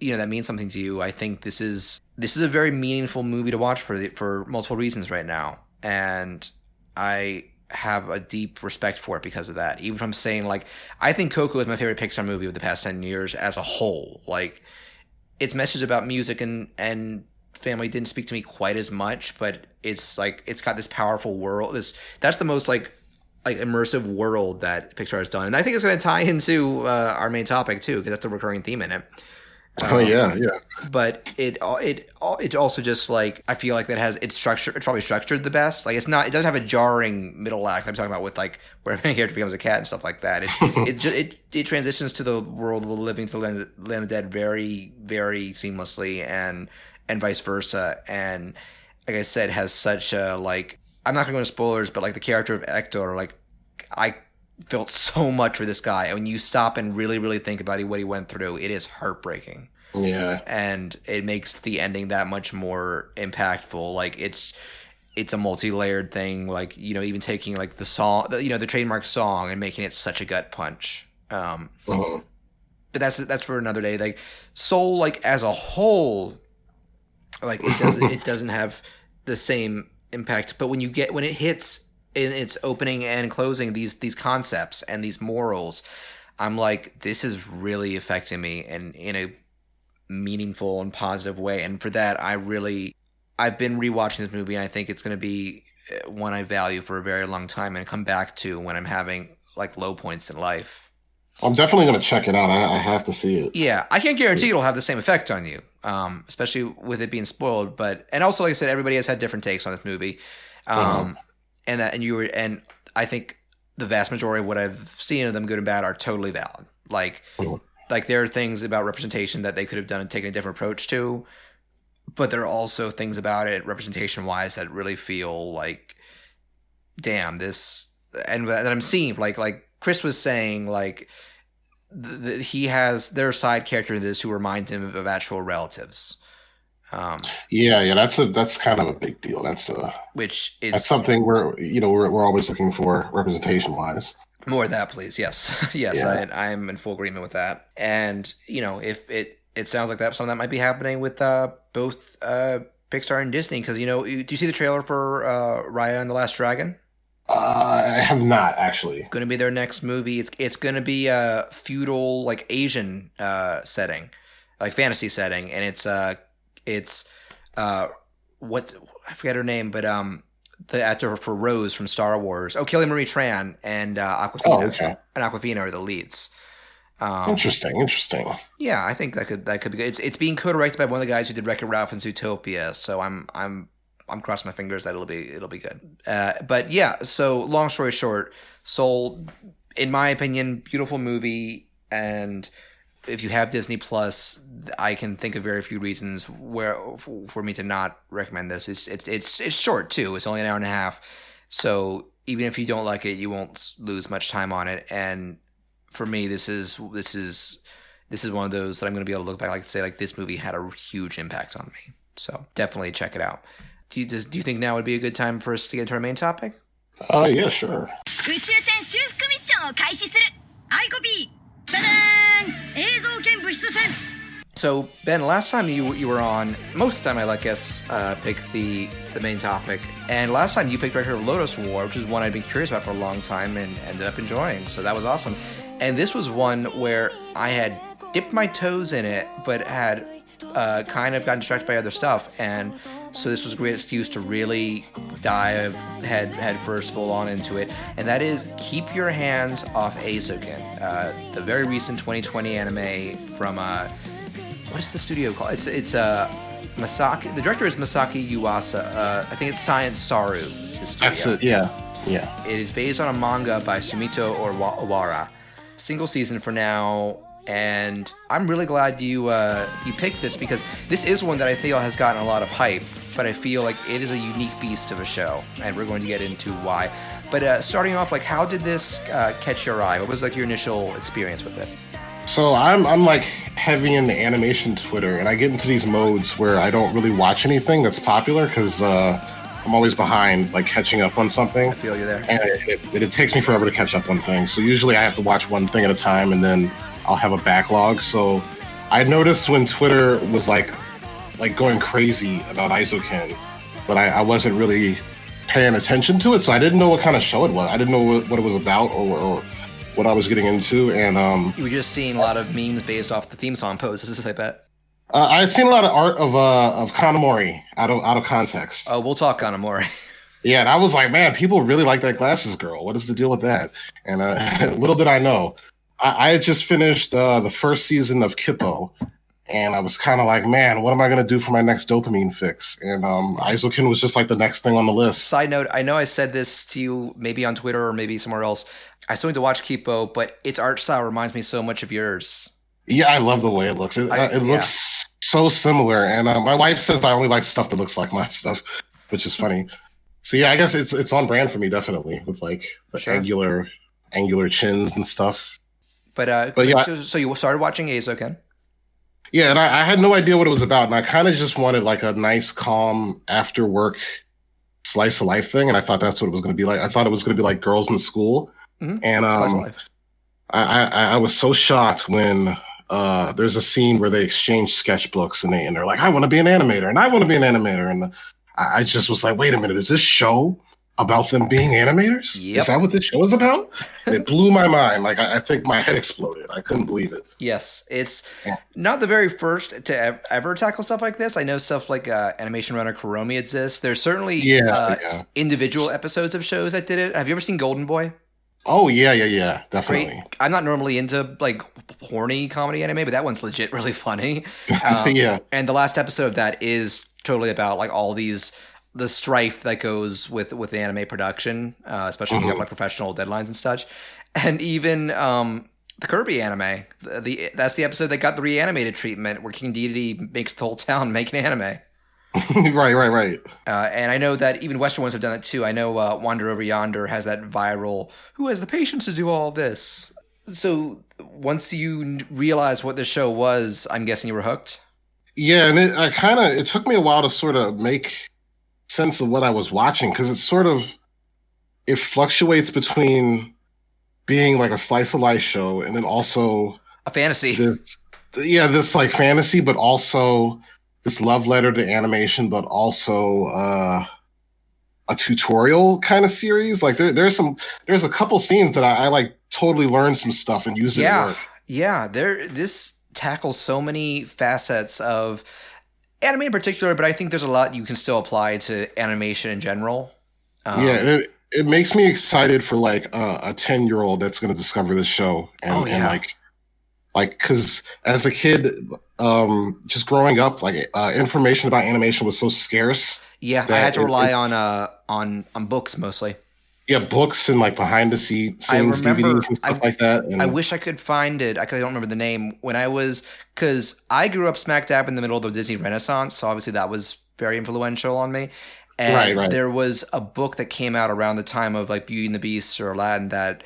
that means something to you, I think this is a very meaningful movie to watch for multiple reasons right now, and I have a deep respect for it because of that. Even if I'm saying, like, I think Coco is my favorite Pixar movie of the past 10 years as a whole. Like, its message about music and family didn't speak to me quite as much, but it's got this powerful world. That's the most like immersive world that Pixar has done, and I think it's going to tie into our main topic too, because that's a recurring theme in it. Yeah. But it also just like, I feel like it's probably structured the best. Like, it doesn't have a jarring middle act. I'm talking about with like where a character becomes a cat and stuff like that. It transitions to the world of the living, to the land of the dead very, very seamlessly, and vice versa. And like I said, has such a like. I'm not going to go into spoilers, but like the character of Hector, like I felt so much for this guy. And when you stop and really, really think about what he went through, it is heartbreaking. Yeah. And it makes the ending that much more impactful. Like it's a multi-layered thing. Like, you know, even taking like the song, you know, the trademark song and making it such a gut punch. But that's for another day. Like Soul, like as a whole, like it doesn't have the same impact. But when it hits in its opening and closing, these concepts and these morals, I'm like, this is really affecting me in a meaningful and positive way. And for that, I've been rewatching this movie, and I think it's going to be one I value for a very long time and come back to when I'm having like low points in life. I'm definitely going to check it out. I have to see it. Yeah, I can't guarantee it'll have the same effect on you, especially with it being spoiled. And also, like I said, everybody has had different takes on this movie, and I think the vast majority of what I've seen of them, good and bad, are totally valid. Like there are things about representation that they could have done and taken a different approach to, but there are also things about it representation-wise that really feel like, damn, this, and that I'm seeing, like Chris was saying, like he has their side character in this who reminds him of actual relatives. That's kind of a big deal. That's something we're always looking for representation-wise. More of that, please. Yes. Yes, Yeah. I'm in full agreement with that. And, you know, if it sounds like that's something that might be happening with both Pixar and Disney, because, you know, do you see the trailer for Raya and the Last Dragon? I have not, actually. Going to be their next movie. It's going to be a feudal, like, Asian setting, like fantasy setting, and it's what, I forget her name, but the actor for Rose from Star Wars. Oh, Kelly Marie Tran and Aquafina. Oh, okay. And Aquafina are the leads. Interesting. Yeah, I think that could be good. It's being co-directed by one of the guys who did Wreck-It Ralph and Zootopia, so I'm crossing my fingers that it'll be good. But yeah, so long story short, Soul, in my opinion, beautiful movie, and if you have Disney Plus, I can think of very few reasons for me to not recommend this. It's short too. It's only an hour and a half, so even if you don't like it, you won't lose much time on it. And for me, this is one of those that I'm going to be able to look back, like say, like this movie had a huge impact on me. So definitely check it out. Do you think now would be a good time for us to get into our main topic? Yeah, sure. So Ben, last time you were on, most of the time I let guests pick the main topic, and last time you picked Record of Lodoss War, which is one I'd been curious about for a long time and ended up enjoying. So that was awesome. And this was one where I had dipped my toes in it, but had kind of gotten distracted by other stuff, and so this was a great excuse to really dive head first full on into it, and that is Keep Your Hands Off Eizouken, the very recent 2020 anime from what is the studio called? It's Masaki. The director is Masaki Yuasa. I think it's Science Saru. It's his studio. That's it. Yeah. It is based on a manga by Sumito Owara. Single season for now. And I'm really glad you picked this, because this is one that I feel has gotten a lot of hype, but I feel like it is a unique beast of a show, and we're going to get into why. But starting off, like, how did this catch your eye? What was like your initial experience with it? So I'm like heavy into animation Twitter, and I get into these modes where I don't really watch anything that's popular because I'm always behind, like catching up on something. I feel you there. And it takes me forever to catch up on things. So usually I have to watch one thing at a time, and then I'll have a backlog. So I noticed when Twitter was like going crazy about Eizouken, but I wasn't really paying attention to it. So I didn't know what kind of show it was. I didn't know what it was about or what I was getting into. And you were just seeing a lot of memes based off the theme song poses, I bet. I had seen a lot of art of Kanamori out of context. Oh, we'll talk Kanamori. Yeah, and I was like, man, people really like that glasses girl. What is the deal with that? And little did I know. I had just finished the first season of Kippo, and I was kind of like, man, what am I going to do for my next dopamine fix? And Eizouken was just like the next thing on the list. Side note, I know I said this to you maybe on Twitter or maybe somewhere else. I still need to watch Kippo, but its art style reminds me so much of yours. Yeah, I love the way it looks. It looks so similar, and my wife says I only like stuff that looks like my stuff. which is funny. So yeah, I guess it's on brand for me definitely with like the Sure. angular chins and stuff. But yeah, so you started watching Eizouken. yeah, and I had no idea what it was about, and I kind of just wanted like a nice, calm after work slice of life thing, and I thought that's what it was going to be like. I thought it was going to be like Girls in School, Mm-hmm. and Slice of life. I was so shocked when there's a scene where they exchange sketchbooks and they're like, I want to be an animator and I want to be an animator. And I just was like, wait a minute, is this show about them being animators? Yep. Is that what this show is about? And it blew my mind. Like, I think my head exploded. I couldn't believe it. Yes, it's not the very first to ever tackle stuff like this. I know stuff like Animation Runner Kuromi exists. There's certainly individual episodes of shows that did it. Have you ever seen Golden Boy? Oh, yeah, definitely. Great. I'm not normally into like horny comedy anime, but that one's legit really funny. Yeah. And the last episode of that is totally about like all the strife that goes with the anime production, especially when you have like professional deadlines and such. And even the Kirby anime, that's the episode that got the reanimated treatment where King Dedede makes the whole town make an anime. Right. And I know that even Western ones have done it too. I know Wander Over Yonder has that viral, who has the patience to do all this? So once you realized what the show was, I'm guessing you were hooked? Yeah, and it took me a while to sort of make sense of what I was watching, because it fluctuates between being like a slice of life show and then also a fantasy. This like fantasy, but also this love letter to animation, but also a tutorial kind of series. Like there's a couple scenes that I like totally learned some stuff and used it at work. Yeah, this tackles so many facets of anime in particular, but I think there's a lot you can still apply to animation in general. It makes me excited for like a 10-year-old that's going to discover this show and like because as a kid, just growing up, like information about animation was so scarce. Yeah, I had to rely on books mostly. Yeah, books and like behind the scenes DVDs and stuff like that. And I wish I could find it. I don't remember the name. Because I grew up smack dab in the middle of the Disney Renaissance, so obviously that was very influential on me. And right. There was a book that came out around the time of like Beauty and the Beast or Aladdin that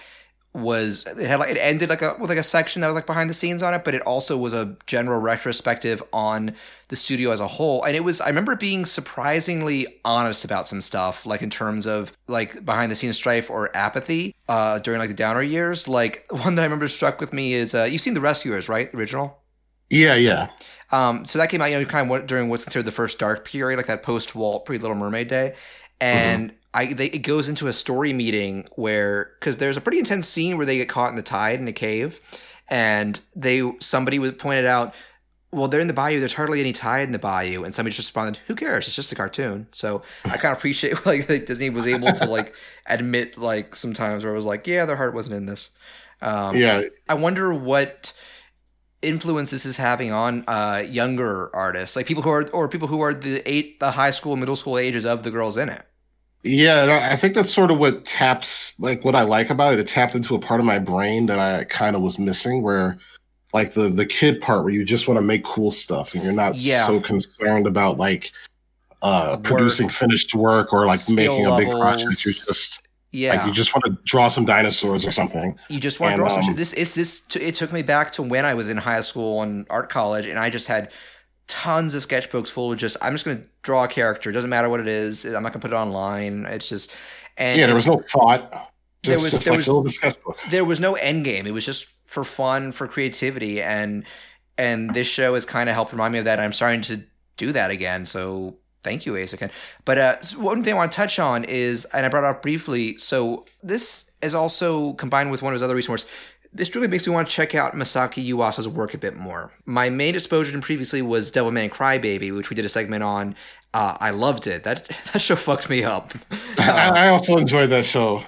it ended with a section that was like behind the scenes on it, but it also was a general retrospective on the studio as a whole. And I remember it being surprisingly honest about some stuff, like in terms of like behind the scenes strife or apathy during like the downer years. Like one that I remember struck with me is you've seen The Rescuers, right? The original? Yeah. So that came out, kind of during what's considered the first dark period, like that post-Walt, pre-Little Mermaid day. And it goes into a story meeting because there's a pretty intense scene where they get caught in the tide in a cave, and somebody pointed out, well, they're in the bayou. There's hardly any tide in the bayou, and somebody just responded, "Who cares? It's just a cartoon." So I kind of appreciate like that Disney was able to like admit like sometimes where it was like, yeah, their heart wasn't in this. I wonder what influence this is having on younger artists, like people who are the high school, middle school ages of the girls in it. Yeah, I think that's sort of what what I like about it. It tapped into a part of my brain that I kind of was missing, where like the kid part where you just want to make cool stuff and you're not so concerned about like producing finished work or like making a big project. You're just like you just want to draw some dinosaurs or something. You just want to draw some. It took me back to when I was in high school and art college, and I just had tons of sketchbooks full of I'm just going to draw a character. It doesn't matter what it is. I'm not going to put it online. It's just there was no thought. There was no end game. It was just for fun, for creativity, and this show has kind of helped remind me of that. I'm starting to do that again. So thank you, Eizouken. But one thing I want to touch on is, and I brought it up briefly. So this is also combined with one of his other resources. This really makes me want to check out Masaki Yuasa's work a bit more. My main exposure to him previously was Devilman Crybaby, which we did a segment on. I loved it. That show fucked me up. I also enjoyed that show.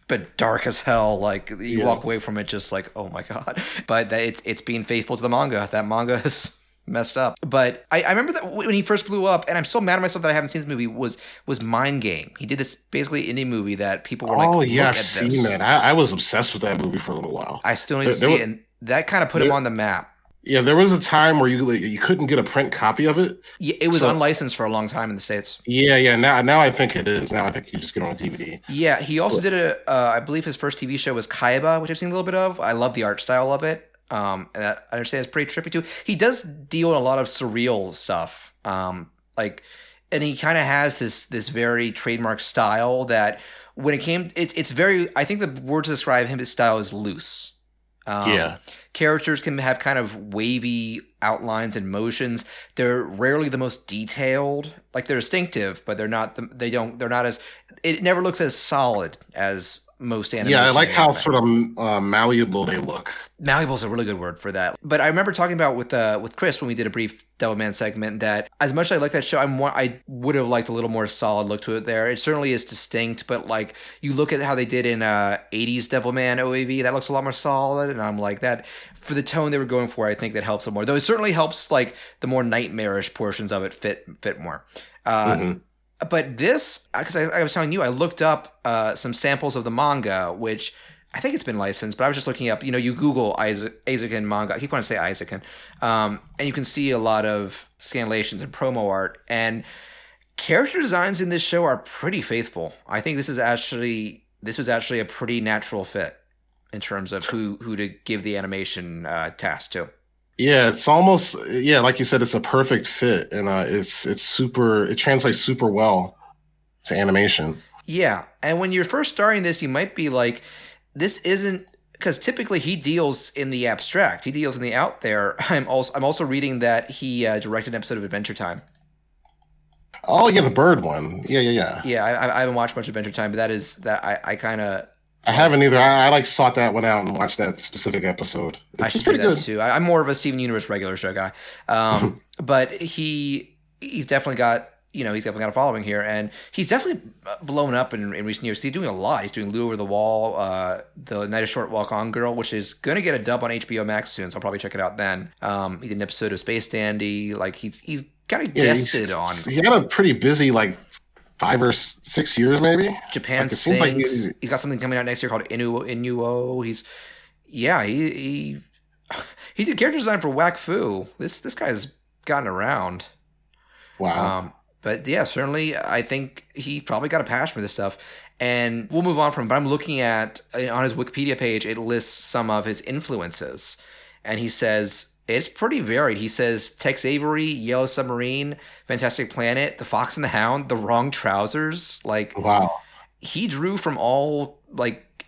But dark as hell. Like you walk away from it just like, oh my god. But it's being faithful to the manga. That manga is messed up. But I remember that when he first blew up, and I'm so mad at myself that I haven't seen this movie, was Mind Game. He did this basically indie movie that people were like, oh yeah, I've seen that. I was obsessed with that movie for a little while. I still need to see it, and that kind of put him on the map. Yeah, there was a time where you couldn't get a print copy of it. Yeah, it was So unlicensed for a long time in the States. yeah. Now I think it is. Now I think you just get it on DVD. Yeah, he also did I believe his first TV show was Kaiba, which I've seen a little bit of. I love the art style of it. And I understand it's pretty trippy too. He does deal in a lot of surreal stuff. And he kind of has this very trademark style that when it came, it's very. I think the word to describe his style is loose. Yeah. Characters can have kind of wavy outlines and motions. They're rarely the most detailed. Like they're distinctive, but they're not. They're not as. It never looks as solid as most animation. Yeah, I like how sort of malleable they look. Malleable is a really good word for that. But I remember talking about with Chris when we did a brief Devilman segment that as much as I like that show, I would have liked a little more solid look to it there. It certainly is distinct, but like you look at how they did in 80s Devilman OAV, that looks a lot more solid, and I'm like that for the tone they were going for, I think that helps it more. Though it certainly helps like the more nightmarish portions of it fit more. But this, because I was telling you, I looked up some samples of the manga, which I think it's been licensed, but I was just looking up, you Google Eizouken manga. I keep wanting to say Eizouken. And you can see a lot of scanlations and promo art. And character designs in this show are pretty faithful. I think this was actually a pretty natural fit in terms of who to give the animation task to. Yeah, it's almost like you said, it's a perfect fit, and it's super. It translates super well to animation. Yeah, and when you're first starting this, you might be like, this isn't, because typically he deals in the abstract, he deals in the out there. I'm also reading that he directed an episode of Adventure Time. Oh yeah, the bird one. Yeah. Yeah, I haven't watched much Adventure Time, but I kind of. I haven't either. I like sought that one out and watched that specific episode. It's pretty good too. I'm more of a Steven Universe regular show guy, but he's definitely got a following here, and he's definitely blown up in recent years. He's doing a lot. He's doing Lou Over the Wall, the Night of Short Walk On Girl, which is going to get a dub on HBO Max soon, so I'll probably check it out then. He did an episode of Space Dandy. Like he's kind of guested on. He had a pretty busy 5 or 6 years, maybe. Japan Sings. He's got something coming out next year called Inuo. He did character design for Whack Fu. This guy's gotten around. Wow. But yeah, certainly I think he probably got a passion for this stuff. And we'll move on from him. But I'm looking at, on his Wikipedia page, it lists some of his influences. And he says, it's pretty varied. He says Tex Avery, Yellow Submarine, Fantastic Planet, The Fox and the Hound, The Wrong Trousers. Wow. He drew from all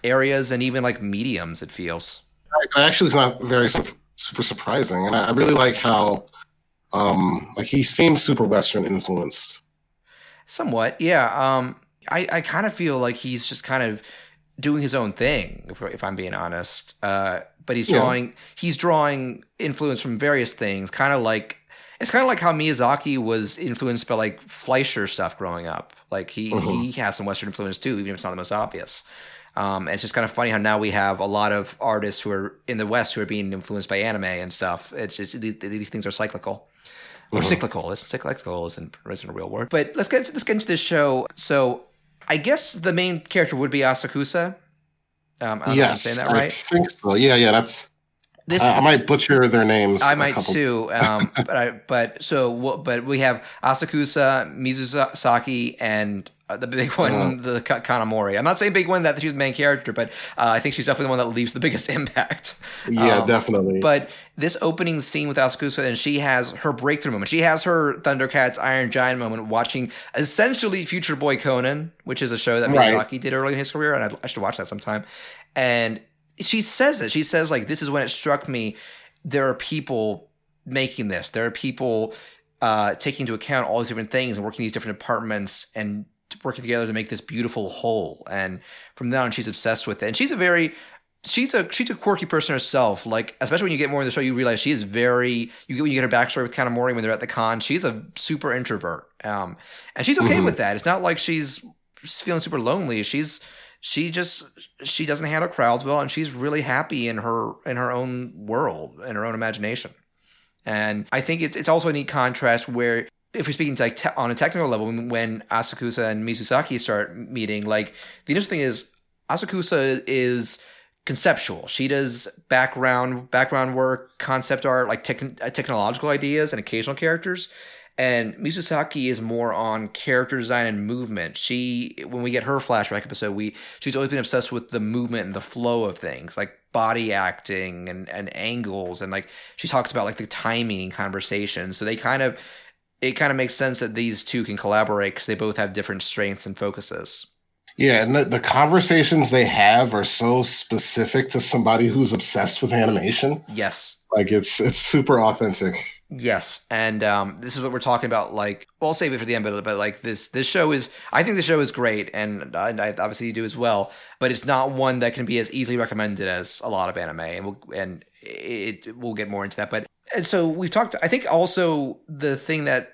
areas and even mediums, it feels. Actually, it's not very super surprising. And I really like how he seems super Western influenced. Somewhat, yeah. I kind of feel like he's just kind of doing his own thing, if I'm being honest. But he's drawing influence from various things, it's kind of like how Miyazaki was influenced by Fleischer stuff growing up. He has some Western influence too, even if it's not the most obvious. And it's just kind of funny how now we have a lot of artists who are in the West who are being influenced by anime and stuff. It's just these things are cyclical. Or cyclical. Cyclical isn't a real word. But let's get into this show. So I guess the main character would be Asakusa. I don't know if I'm saying that right. I think so. Yeah. That's. I might butcher their names. I might too. But we have Asakusa, Mizusaki, and the big one, the Kanamori. I'm not saying big one that she's the main character, but I think she's definitely the one that leaves the biggest impact. Yeah, definitely. But this opening scene with Asakusa, and she has her breakthrough moment. She has her Thundercats Iron Giant moment watching essentially Future Boy Conan, which is a show that Miyazaki did early in his career, and I should watch that sometime. And she says it. She says, this is when it struck me. There are people making this. There are people taking into account all these different things and working these different departments and working together to make this beautiful whole. And from then on, she's obsessed with it. And she's a quirky person herself. Especially when you get more in the show, you realize she is very. When you get her backstory with Kanamori when they're at the con, she's a super introvert, and she's okay with that. It's not like she's feeling super lonely. She doesn't handle crowds well, and she's really happy in her own world, in her own imagination. And I think it's also a neat contrast where, if we're speaking on a technical level, when Asakusa and Mizusaki start meeting, the interesting thing is Asakusa is conceptual. She does background work, concept art, like technological ideas and occasional characters. And Mizusaki is more on character design and movement. When we get her flashback episode, she's always been obsessed with the movement and the flow of things, like body acting and angles, and like she talks about like the timing conversation. So it kind of makes sense that these two can collaborate because they both have different strengths and focuses. Yeah, and the conversations they have are so specific to somebody who's obsessed with animation. Yes. Like it's super authentic. Yes, and this is what we're talking about. Like, well, I'll save it for the end, but like this show is. I think the show is great, and I obviously you do as well. But it's not one that can be as easily recommended as a lot of anime, and we'll get more into that. And so we've talked. I think also the thing that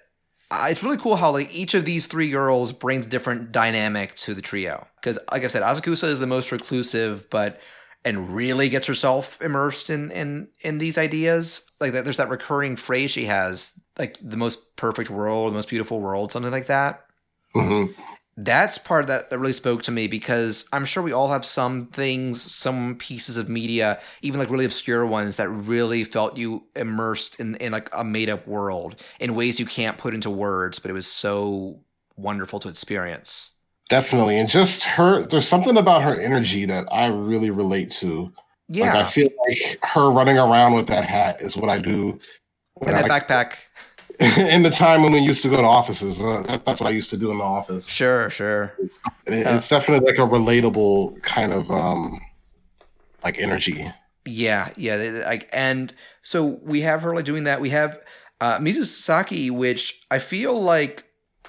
it's really cool how like each of these three girls brings different dynamic to the trio. Because like I said, Asakusa is the most reclusive, and really gets herself immersed in these ideas. Like that, there's that recurring phrase she has, like the most perfect world, the most beautiful world, something like that. Mm-hmm. That's part of that really spoke to me, because I'm sure we all have some things, some pieces of media, even like really obscure ones, that really felt you immersed in like a made up world in ways you can't put into words, but it was so wonderful to experience. Definitely. And just there's something about her energy that I really relate to. Yeah. Like I feel like her running around with that hat is what I do. And that backpack. In the time when we used to go to offices. That's what I used to do in the office. Sure. It's definitely like a relatable kind of like energy. Yeah. And so we have her like doing that. We have Mizusaki, which I feel like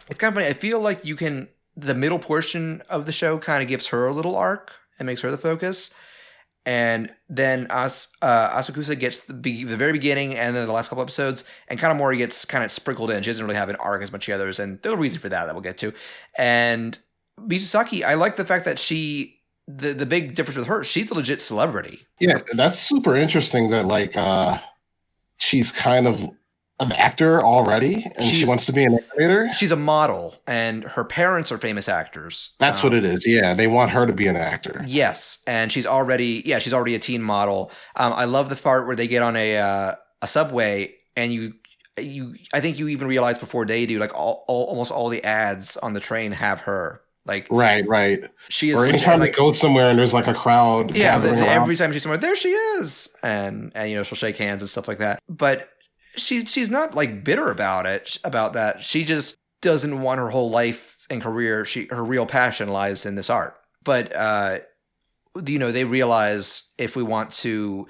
it's kind of funny. I feel like the middle portion of the show kind of gives her a little arc and makes her the focus. And then Asakusa gets the very beginning and then the last couple episodes, and Kanamori gets kind of sprinkled in. She doesn't really have an arc as much as the others, and there's a reason for that we'll get to. And Mizusaki, I like the fact that the big difference with her, she's a legit celebrity. Yeah, that's super interesting that like she's kind of an actor already, and she wants to be an animator. She's a model, and her parents are famous actors. That's what it is. Yeah, they want her to be an actor. Yes, and she's already a teen model. I love the part where they get on a subway, and I think you even realize before they do, like almost all the ads on the train have her. Like right. She is. Or anytime they go somewhere and there's like a crowd. Yeah, every time she's somewhere, there she is, and she'll shake hands and stuff like that. But she's not like bitter about that. She just doesn't want her whole life and career. Her real passion lies in this art. But they realize if we want to,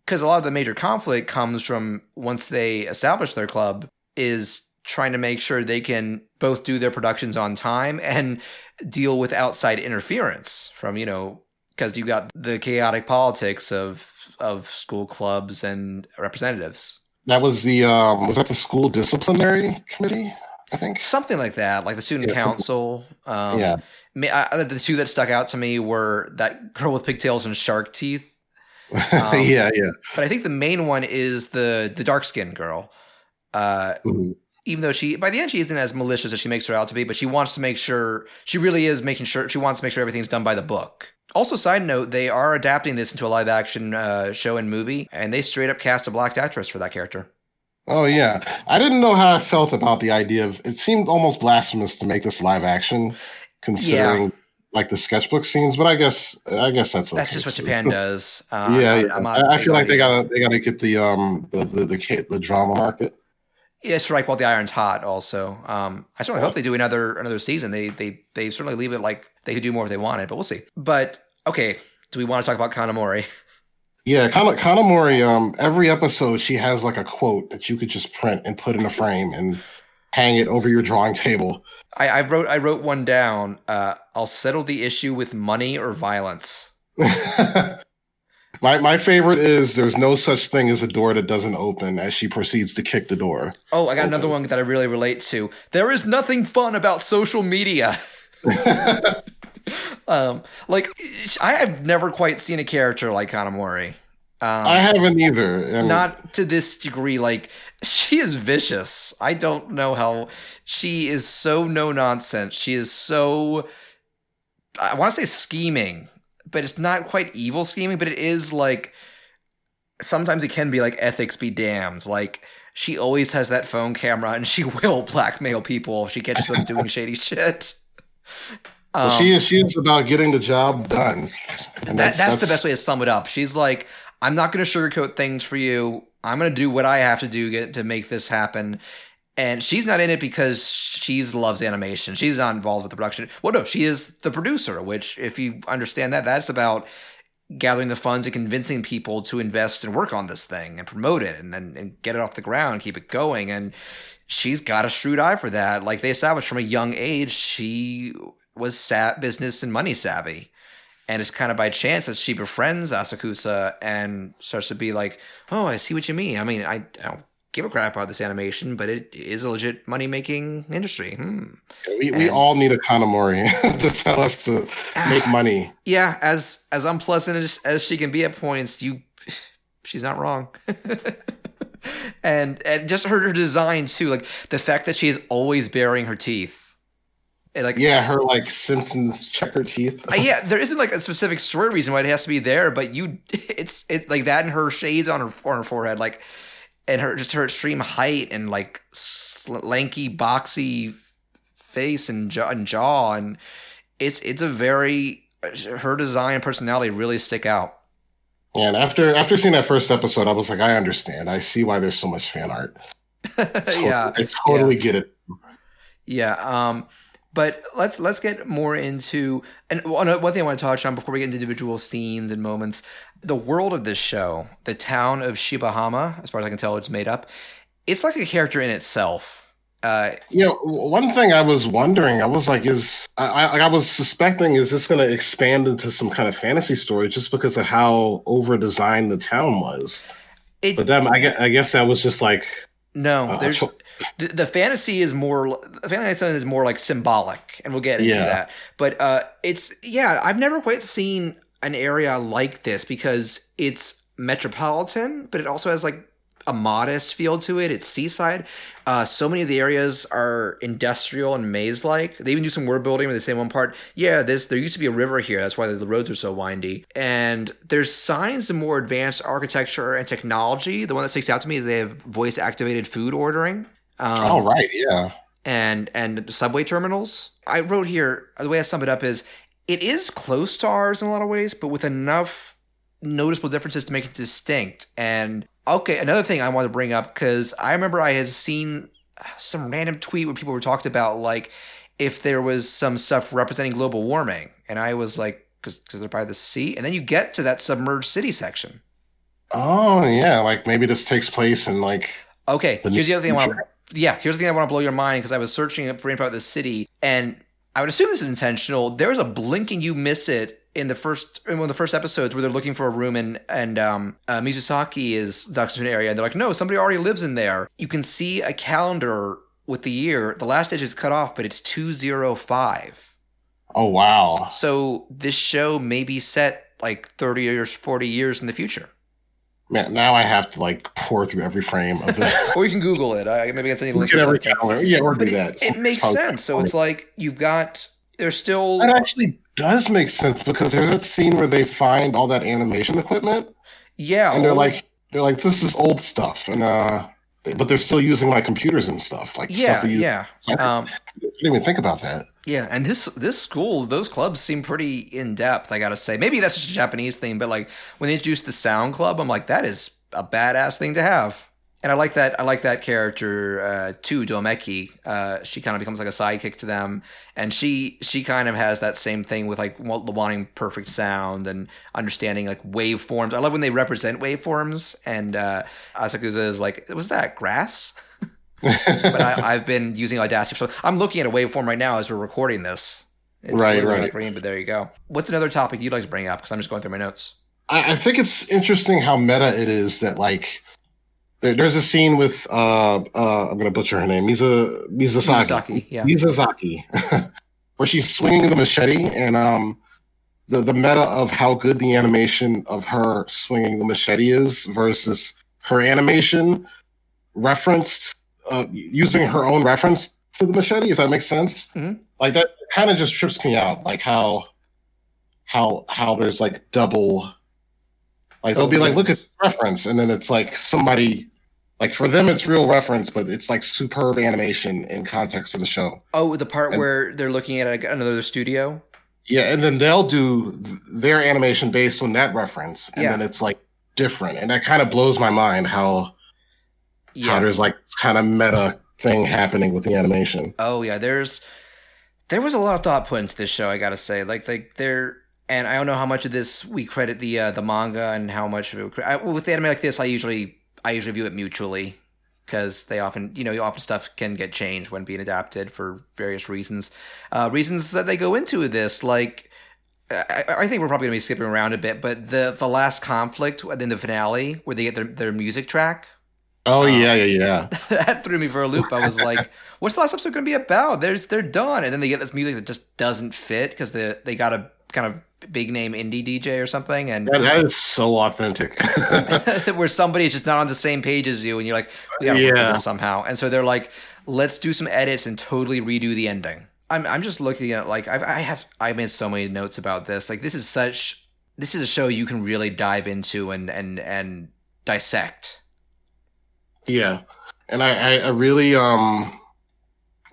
because a lot of the major conflict comes from once they establish their club, is trying to make sure they can both do their productions on time and deal with outside interference from because you got the chaotic politics of school clubs and representatives. That was was that the school disciplinary committee? I think something like that, like the student council. The two that stuck out to me were that girl with pigtails and shark teeth. Yeah. But I think the main one is the dark skinned girl. Even though by the end she isn't as malicious as she makes her out to be, but she wants to make sure she wants to make sure everything's done by the book. Also, side note, they are adapting this into a live-action show and movie, and they straight up cast a black actress for that character. Oh, yeah. I didn't know how I felt about the idea of... It seemed almost blasphemous to make this live-action, considering like the sketchbook scenes, but I guess that's okay. That's just what Japan does. I feel like they gotta get the drama market. Yeah, strike while the iron's hot. Also, I certainly hope they do another season. They certainly leave it like they could do more if they wanted, but we'll see. But okay, do we want to talk about Kanamori? Yeah, Kanamori. Every episode, she has like a quote that you could just print and put in a frame and hang it over your drawing table. I wrote one down. I'll settle the issue with money or violence. My favorite is there's no such thing as a door that doesn't open as she proceeds to kick the door. Oh, I got another one that I really relate to. There is nothing fun about social media. Like I have never quite seen a character like Kanamori. I haven't either. Not to this degree. Like she is vicious. I don't know how she is so no nonsense. She is so, I want to say scheming, but it's not quite evil scheming, but it is like sometimes it can be like ethics be damned. Like she always has that phone camera and she will blackmail people if she catches them doing shady shit. Well, she is about getting the job done. And that's the best way to sum it up. She's like, I'm not going to sugarcoat things for you. I'm going to do what I have to do to make this happen. And she's not in it because she loves animation. She's not involved with the production. Well, no, she is the producer, which if you understand that, that's about gathering the funds and convincing people to invest and work on this thing and promote it and get it off the ground, keep it going. And she's got a shrewd eye for that. Like they established from a young age, she was business and money savvy. And it's kind of by chance that she befriends Asakusa and starts to be like, oh, I see what you mean. I mean, I don't give a crap about this animation, but it is a legit money-making industry. We all need a Kanamori to tell us to make money. Yeah, as unpleasant as she can be at points, she's not wrong. and just her design too, like the fact that she is always baring her teeth. Her like Simpsons checker teeth. There isn't like a specific story reason why it has to be there, but it's like that and her shades on her forehead, like. And her extreme height and like lanky, boxy face and jaw, and it's a very her design and personality really stick out. And after seeing that first episode, I was like, I understand. I see why there's so much fan art. I totally get it. Yeah. But let's get more into, and one thing I want to touch on before we get into individual scenes and moments, the world of this show, the town of Shibahama, as far as I can tell, it's made up. It's like a character in itself. One thing I was wondering, I was like, I was suspecting, is this going to expand into some kind of fantasy story just because of how over-designed the town was? But then I guess that was just like... No, there's... The fantasy is more like symbolic, and we'll get into that. But I've never quite seen an area like this because it's metropolitan, but it also has like a modest feel to it. It's seaside. So many of the areas are industrial and maze-like. They even do some word building where they say one part, there used to be a river here. That's why the roads are so windy. And there's signs of more advanced architecture and technology. The one that sticks out to me is they have voice-activated food ordering. Right, yeah. And subway terminals. I wrote here, the way I sum it up is, it is close to ours in a lot of ways, but with enough noticeable differences to make it distinct. And, okay, another thing I want to bring up, because I remember I had seen some random tweet where people were talked about, like, if there was some stuff representing global warming. And I was like, because they're by the sea? And then you get to that submerged city section. Oh, yeah, like maybe this takes place in, like... Okay, here's the other thing here's the thing I want to blow your mind, because I was searching up for info about the city, and I would assume this is intentional. There's a blink and you miss it in one of the first episodes where they're looking for a room, and Mizusaki is ducks into an area, and they're like, no, somebody already lives in there. You can see a calendar with the year. The last digit is cut off, but it's 205. Oh, wow. So this show may be set like 30 or 40 years in the future. Man, now I have to like pour through every frame of this. Or you can Google it. Maybe it's any link. Every calendar. Yeah, or do that. It makes sense. So it's like there's still... That actually does make sense, because there's that scene where they find all that animation equipment. Yeah. And they're like, this is old stuff. And but they're still using like computers and stuff. Like stuff we use. Yeah. I didn't even think about that. Yeah, and this school, those clubs seem pretty in-depth, I gotta say. Maybe that's just a Japanese thing, but like when they introduced the sound club, I'm like, that is a badass thing to have. And I like that character too, Domeki. She kind of becomes like a sidekick to them, and she kind of has that same thing with like wanting perfect sound and understanding like waveforms. I love when they represent waveforms, and Asakusa is like, was that grass? But I've been using Audacity, so I'm looking at a waveform right now as we're recording this. It's right. Like green, but there you go. What's another topic you'd like to bring up? Because I'm just going through my notes. I think it's interesting how meta it is that like there's a scene with I'm gonna butcher her name, Mizusaki, yeah, Mizusaki, where she's swinging the machete, and the meta of how good the animation of her swinging the machete is versus her animation referenced. Using her own reference to the machete, if that makes sense. Mm-hmm. Like that kind of just trips me out. Like how how there's like double, like they'll be like, look at this reference, and then it's like somebody, like for them it's real reference, but it's like superb animation in context of the show. Oh, the part where they're looking at another studio. Yeah, and then they'll do their animation based on that reference, and then it's like different, and that kind of blows my mind how there's like this kind of meta thing happening with the animation. Oh yeah, there was a lot of thought put into this show, I gotta say. Like there, and I don't know how much of this we credit the manga and how much of it with the anime like this. I usually view it mutually, because they often, often stuff can get changed when being adapted for various reasons. Reasons that they go into this, like, I think we're probably going to be skipping around a bit, but the last conflict in the finale, where they get their music track. Oh, yeah. That threw me for a loop. I was like, what's the last episode going to be about? They're done. And then they get this music that just doesn't fit, because they got a kind of big name indie DJ or something, and that is so authentic. where somebody is just not on the same page as you, and you're like, we gotta work with this somehow. And so they're like, let's do some edits and totally redo the ending. I'm just looking at, like, I made so many notes about this. Like, this is a show you can really dive into and dissect. Yeah, and I really I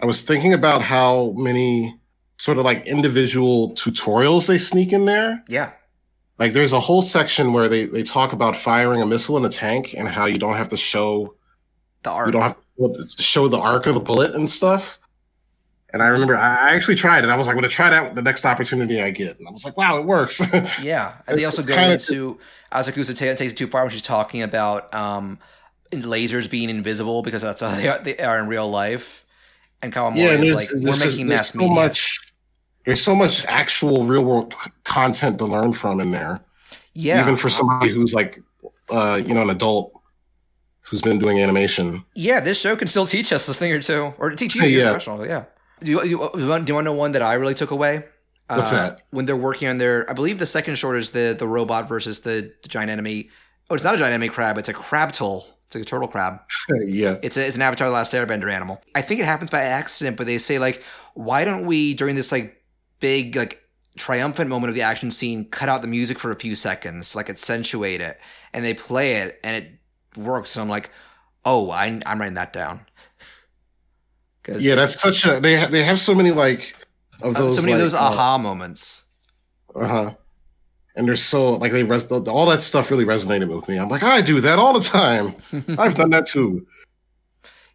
was thinking about how many sort of like individual tutorials they sneak in there. Yeah. Like there's a whole section where they talk about firing a missile in a tank and how you don't have to show the arc. You don't have to show the arc of the bullet and stuff. And I remember I actually tried it. I was like, I'm going to try that the next opportunity I get. And I was like, wow, it works. Yeah. And they also go into, Asakusa takes it too far when she's talking about lasers being invisible, because that's how they are in real life. And Kanamori is like, we're making mass media. There's so much actual real world content to learn from in there. Yeah. Even for somebody who's like, an adult who's been doing animation. Yeah, this show can still teach us a thing or two, or teach you, you're professional. Yeah. Do you want to know one that I really took away? What's that? When they're working on I believe the second short is the robot versus the giant enemy. Oh, it's not a giant enemy crab. It's a crabtole. It's like a turtle crab. Yeah. It's an Avatar: The Last Airbender animal. I think it happens by accident, but they say, like, why don't we, during this like big like triumphant moment of the action scene, cut out the music for a few seconds, like accentuate it, and they play it and it works. And I'm like, oh, I'm writing that down. Yeah, that's such a they have so many like of those so many of those aha moments. And they're so like all that stuff really resonated with me. I'm like, I do that all the time. I've done that too.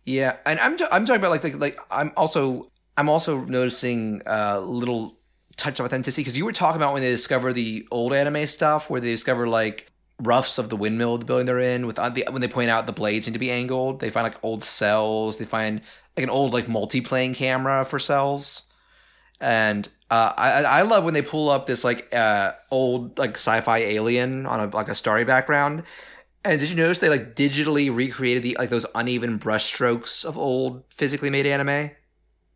Yeah, and I'm talking about like I'm also noticing little touch of authenticity, because you were talking about when they discover the old anime stuff, where they discover like roughs of the windmill, the building they're in, when they point out the blades need to be angled. They find like old cells. They find like an old like multi-plane camera for cells, and I love when they pull up this like old like sci-fi alien on a starry background. And did you notice they like digitally recreated those uneven brushstrokes of old physically made anime?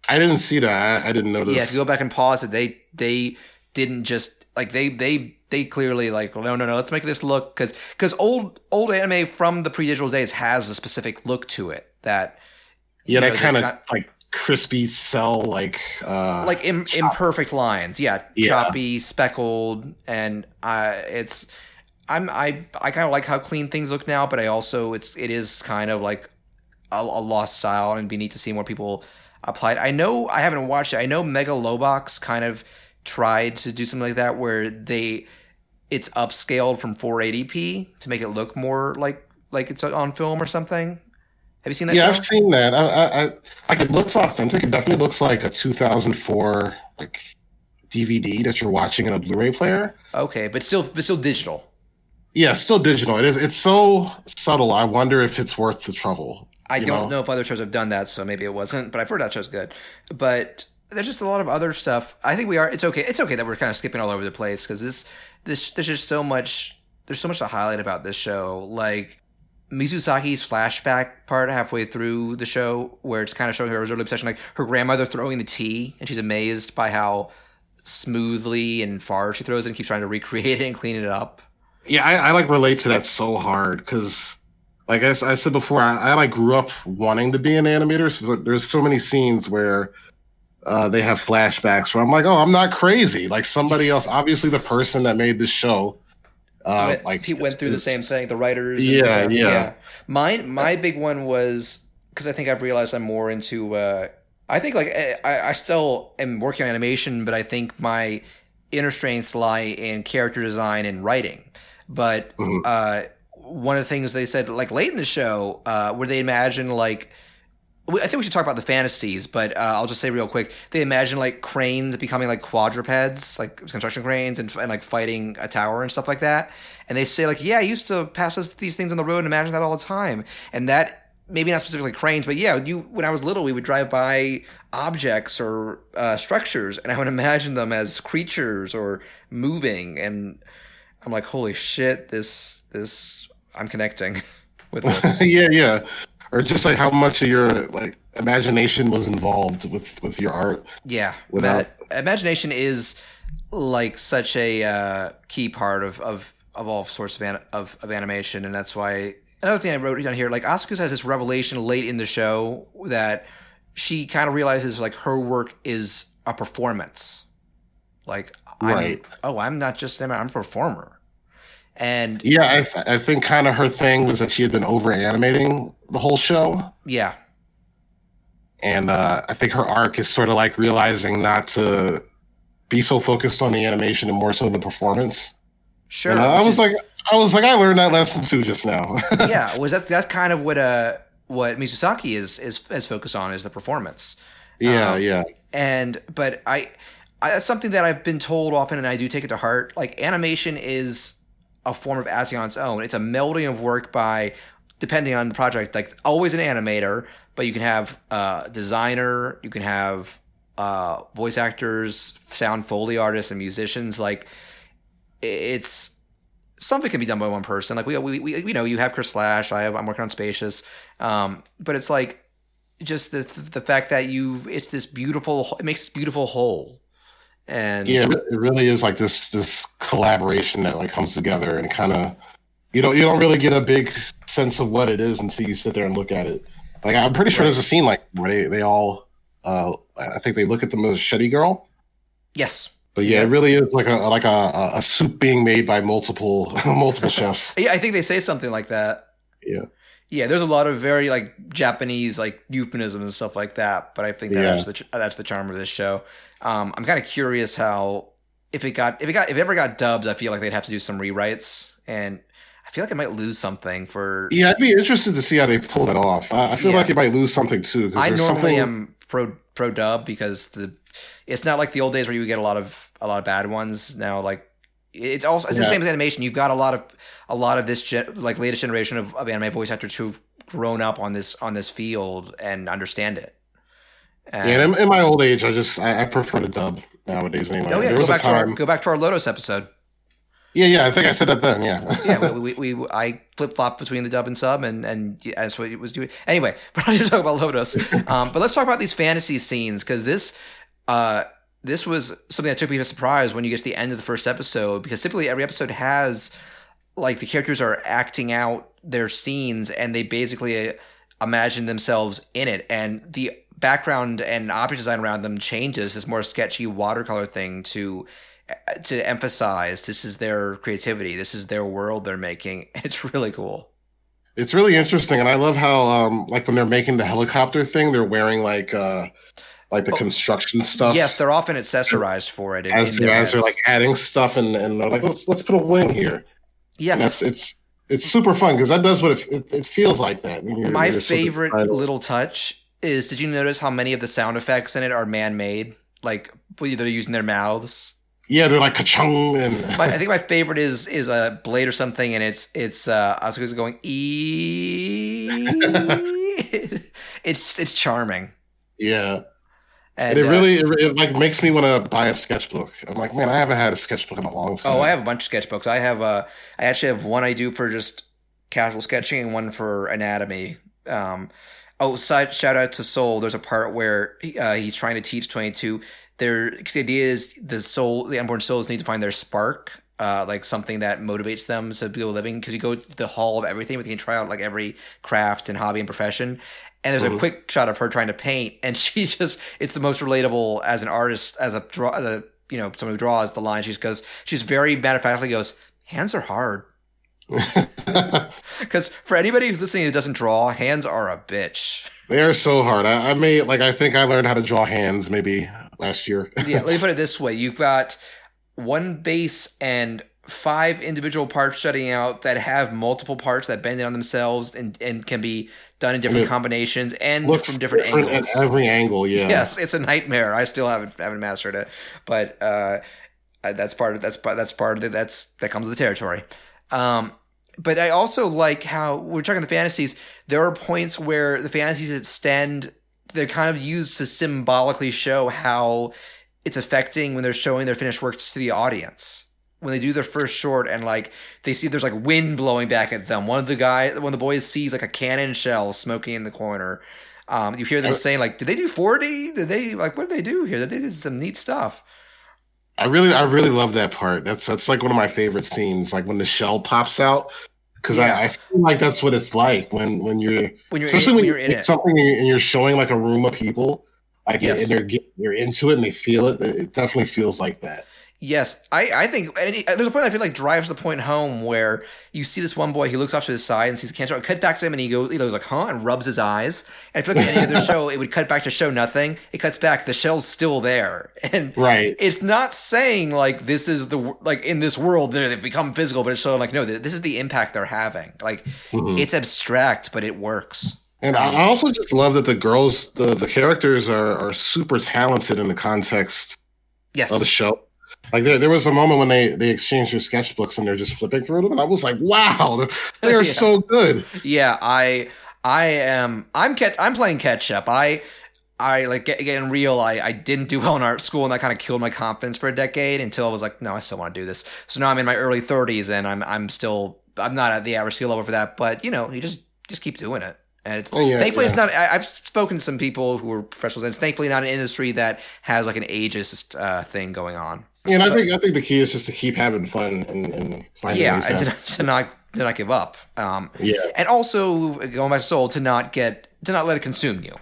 I didn't see that. I didn't notice. Yeah, if you go back and pause it, they didn't just like they clearly like, no, let's make this look, because old anime from the pre-digital days has a specific look to it that that kind of like crispy cell like imperfect lines, choppy, speckled, and I kind of like how clean things look now, but it is kind of like a lost style, and it'd be neat to see more people apply it. I know I haven't watched it. I know Megalobox kind of tried to do something like that, where it's upscaled from 480p to make it look more like it's on film or something. Have you seen that? Yeah, show? I've seen that. I it looks authentic. It definitely looks like a 2004 like DVD that you're watching in a Blu-ray player. Okay, but still digital. Yeah, still digital. It is. It's so subtle. I wonder if it's worth the trouble. I don't know if other shows have done that, so maybe it wasn't. But I've heard that show's good. But there's just a lot of other stuff. I think we are. It's okay. It's okay that we're kind of skipping all over the place, because there's just so much. There's so much to highlight about this show. Like Mizusaki's flashback part halfway through the show, where it's kind of showing her early obsession, like her grandmother throwing the tea, and she's amazed by how smoothly and far she throws it and keeps trying to recreate it and clean it up. Yeah, I like relate to that so hard, because like I said before, I like grew up wanting to be an animator. So there's so many scenes where they have flashbacks where I'm like, oh, I'm not crazy. Like somebody else, obviously the person that made the show, He went through the same thing. The writers, and yeah, stuff. yeah. My big one was because I think I've realized I'm more into. I think like I still am working on animation, but I think my inner strengths lie in character design and writing. But one of the things they said, like late in the show, where they imagine like. I think we should talk about the fantasies, but I'll just say real quick. They imagine like cranes becoming like quadrupeds, like construction cranes, and like fighting a tower and stuff like that. And they say like, yeah, I used to pass these things on the road and imagine that all the time. And that maybe not specifically cranes, but yeah, when I was little, we would drive by objects or structures, and I would imagine them as creatures or moving. And I'm like, holy shit, this I'm connecting with this. Yeah. Or just like how much of your like imagination was involved with your art. Yeah, that imagination is like such a key part of all sorts of animation, and that's why another thing I wrote down here, like Asuka has this revelation late in the show that she kind of realizes like her work is a performance. Like, I'm not just I'm a performer. And yeah, I think kind of her thing was that she had been over animating the whole show. Yeah. And I think her arc is sort of like realizing not to be so focused on the animation and more so the performance. Sure. And I was like, I learned that lesson too just now. Yeah, that's kind of what Mizusaki is focused on, is the performance. Yeah. But I that's something that I've been told often, and I do take it to heart. Like, animation is a form of acting on its own. It's a melding of work by, depending on the project, like always an animator, but you can have a designer, you can have voice actors, sound Foley artists, and musicians. Like, it's something can be done by one person. Like we you have Chris Slash, I'm working on Spacious, but it's like just the fact that it's this beautiful, it makes this beautiful whole. And yeah, it really is like this collaboration that like comes together, and kind of you don't really get a big sense of what it is until you sit there and look at it. Like, I'm pretty sure there's a scene like where they all I think they look at the machete girl. Yes. But yeah, it really is like a soup being made by multiple chefs. Yeah, I think they say something like that. Yeah. Yeah, there's a lot of very like Japanese like euphemisms and stuff like that, but I think that's the charm of this show. I'm kind of curious how if it ever got dubbed, I feel like they'd have to do some rewrites, and I feel like it might lose something for. Yeah, I'd be interested to see how they pull that off. I feel like it might lose something too. I normally am pro dub because it's not like the old days where you would get a lot of bad ones. Now, like it's the same as animation. You've got a lot of this like latest generation of anime voice actors who've grown up on this field and understand it. And in my old age, I prefer to dub nowadays anyway. Oh yeah, go back to our Lotus episode. Yeah, I think I said that then. Yeah, yeah. I flip flop between the dub and sub, and that's what it was doing. Anyway, we're not here to talk about Lotus, but let's talk about these fantasy scenes, because this was something that took me by surprise when you get to the end of the first episode, because typically every episode has like the characters are acting out their scenes and they basically imagine themselves in it, and the background and object design around them changes. This more sketchy watercolor thing to emphasize this is their creativity, this is their world they're making. It's really cool. It's really interesting, and I love how like when they're making the helicopter thing, they're wearing like the construction stuff. Yes, they're often accessorized for it. As they're like adding stuff, and they're like, let's put a wing here. Yeah, and it's super fun because that does what it feels like that. My favorite little touch is, did you notice how many of the sound effects in it are man-made? Like they're using their mouths. Yeah, they're like ka-chung, and I think my favorite is a blade or something, and it's Asuka's going it's charming. Yeah. And it like makes me want to buy a sketchbook. I'm like, man, I haven't had a sketchbook in a long time. Oh, I have a bunch of sketchbooks. I actually have one I do for just casual sketching and one for anatomy. Shout out to Soul. There's a part where he's trying to teach 22. Because the idea is the unborn souls need to find their spark, like something that motivates them to be living. Because you go to the hall of everything, but you can try out like every craft and hobby and profession. and there's a quick shot of her trying to paint, and she just, it's the most relatable as an artist, as a someone who draws the line. She's very matter of factly goes, hands are hard. Because for anybody who's listening who doesn't draw, hands are a bitch. They are so hard. I think I learned how to draw hands maybe last year. Yeah, let me put it this way. You've got one base and 5 individual parts jutting out that have multiple parts that bend in on themselves and can be done in different combinations and from different angles. At every angle, yeah. Yes, it's a nightmare. I still haven't mastered it, but that comes with the territory. But I also like how we're talking the fantasies. There are points where the fantasies extend. They're kind of used to symbolically show how it's affecting when they're showing their finished works to the audience. When they do their first short and like they see there's like wind blowing back at them. One of the boys sees like a cannon shell smoking in the corner. You hear them saying like, "Did they do 4D? Did they like what did they do here? They did some neat stuff." I really love that part. That's like one of my favorite scenes. Like when the shell pops out, because I feel like that's what it's like when you're especially when you're in something and you're showing like a room of people, like and they're into it and they feel it. It definitely feels like that. Yes, I think there's a point I feel like drives the point home where you see this one boy, he looks off to his side and sees can't show. Cut back to him and he goes like, huh, and rubs his eyes. And I feel like in any other show, it would cut back to show nothing. It cuts back, the shell's still there, and it's not saying like this is in this world they've become physical, but it's showing like no, this is the impact they're having. Like it's abstract, but it works. And I also just love that the girls, the characters are super talented in the context of the show. Like there was a moment when they exchanged their sketchbooks and they're just flipping through them, and I was like, "Wow, they are so good." Yeah, I'm playing catch up. I like getting real. I didn't do well in art school, and that kind of killed my confidence for a decade until I was like, "No, I still want to do this." So now I'm in my early 30s, and I'm not at the average skill level for that. But you just keep doing it. And it's thankfully it's not. I've spoken to some people who are professionals, and it's thankfully not an industry that has like an ageist thing going on. Yeah, and I think the key is just to keep having fun and finding ways to not give up. And also going back to soul to not let it consume you.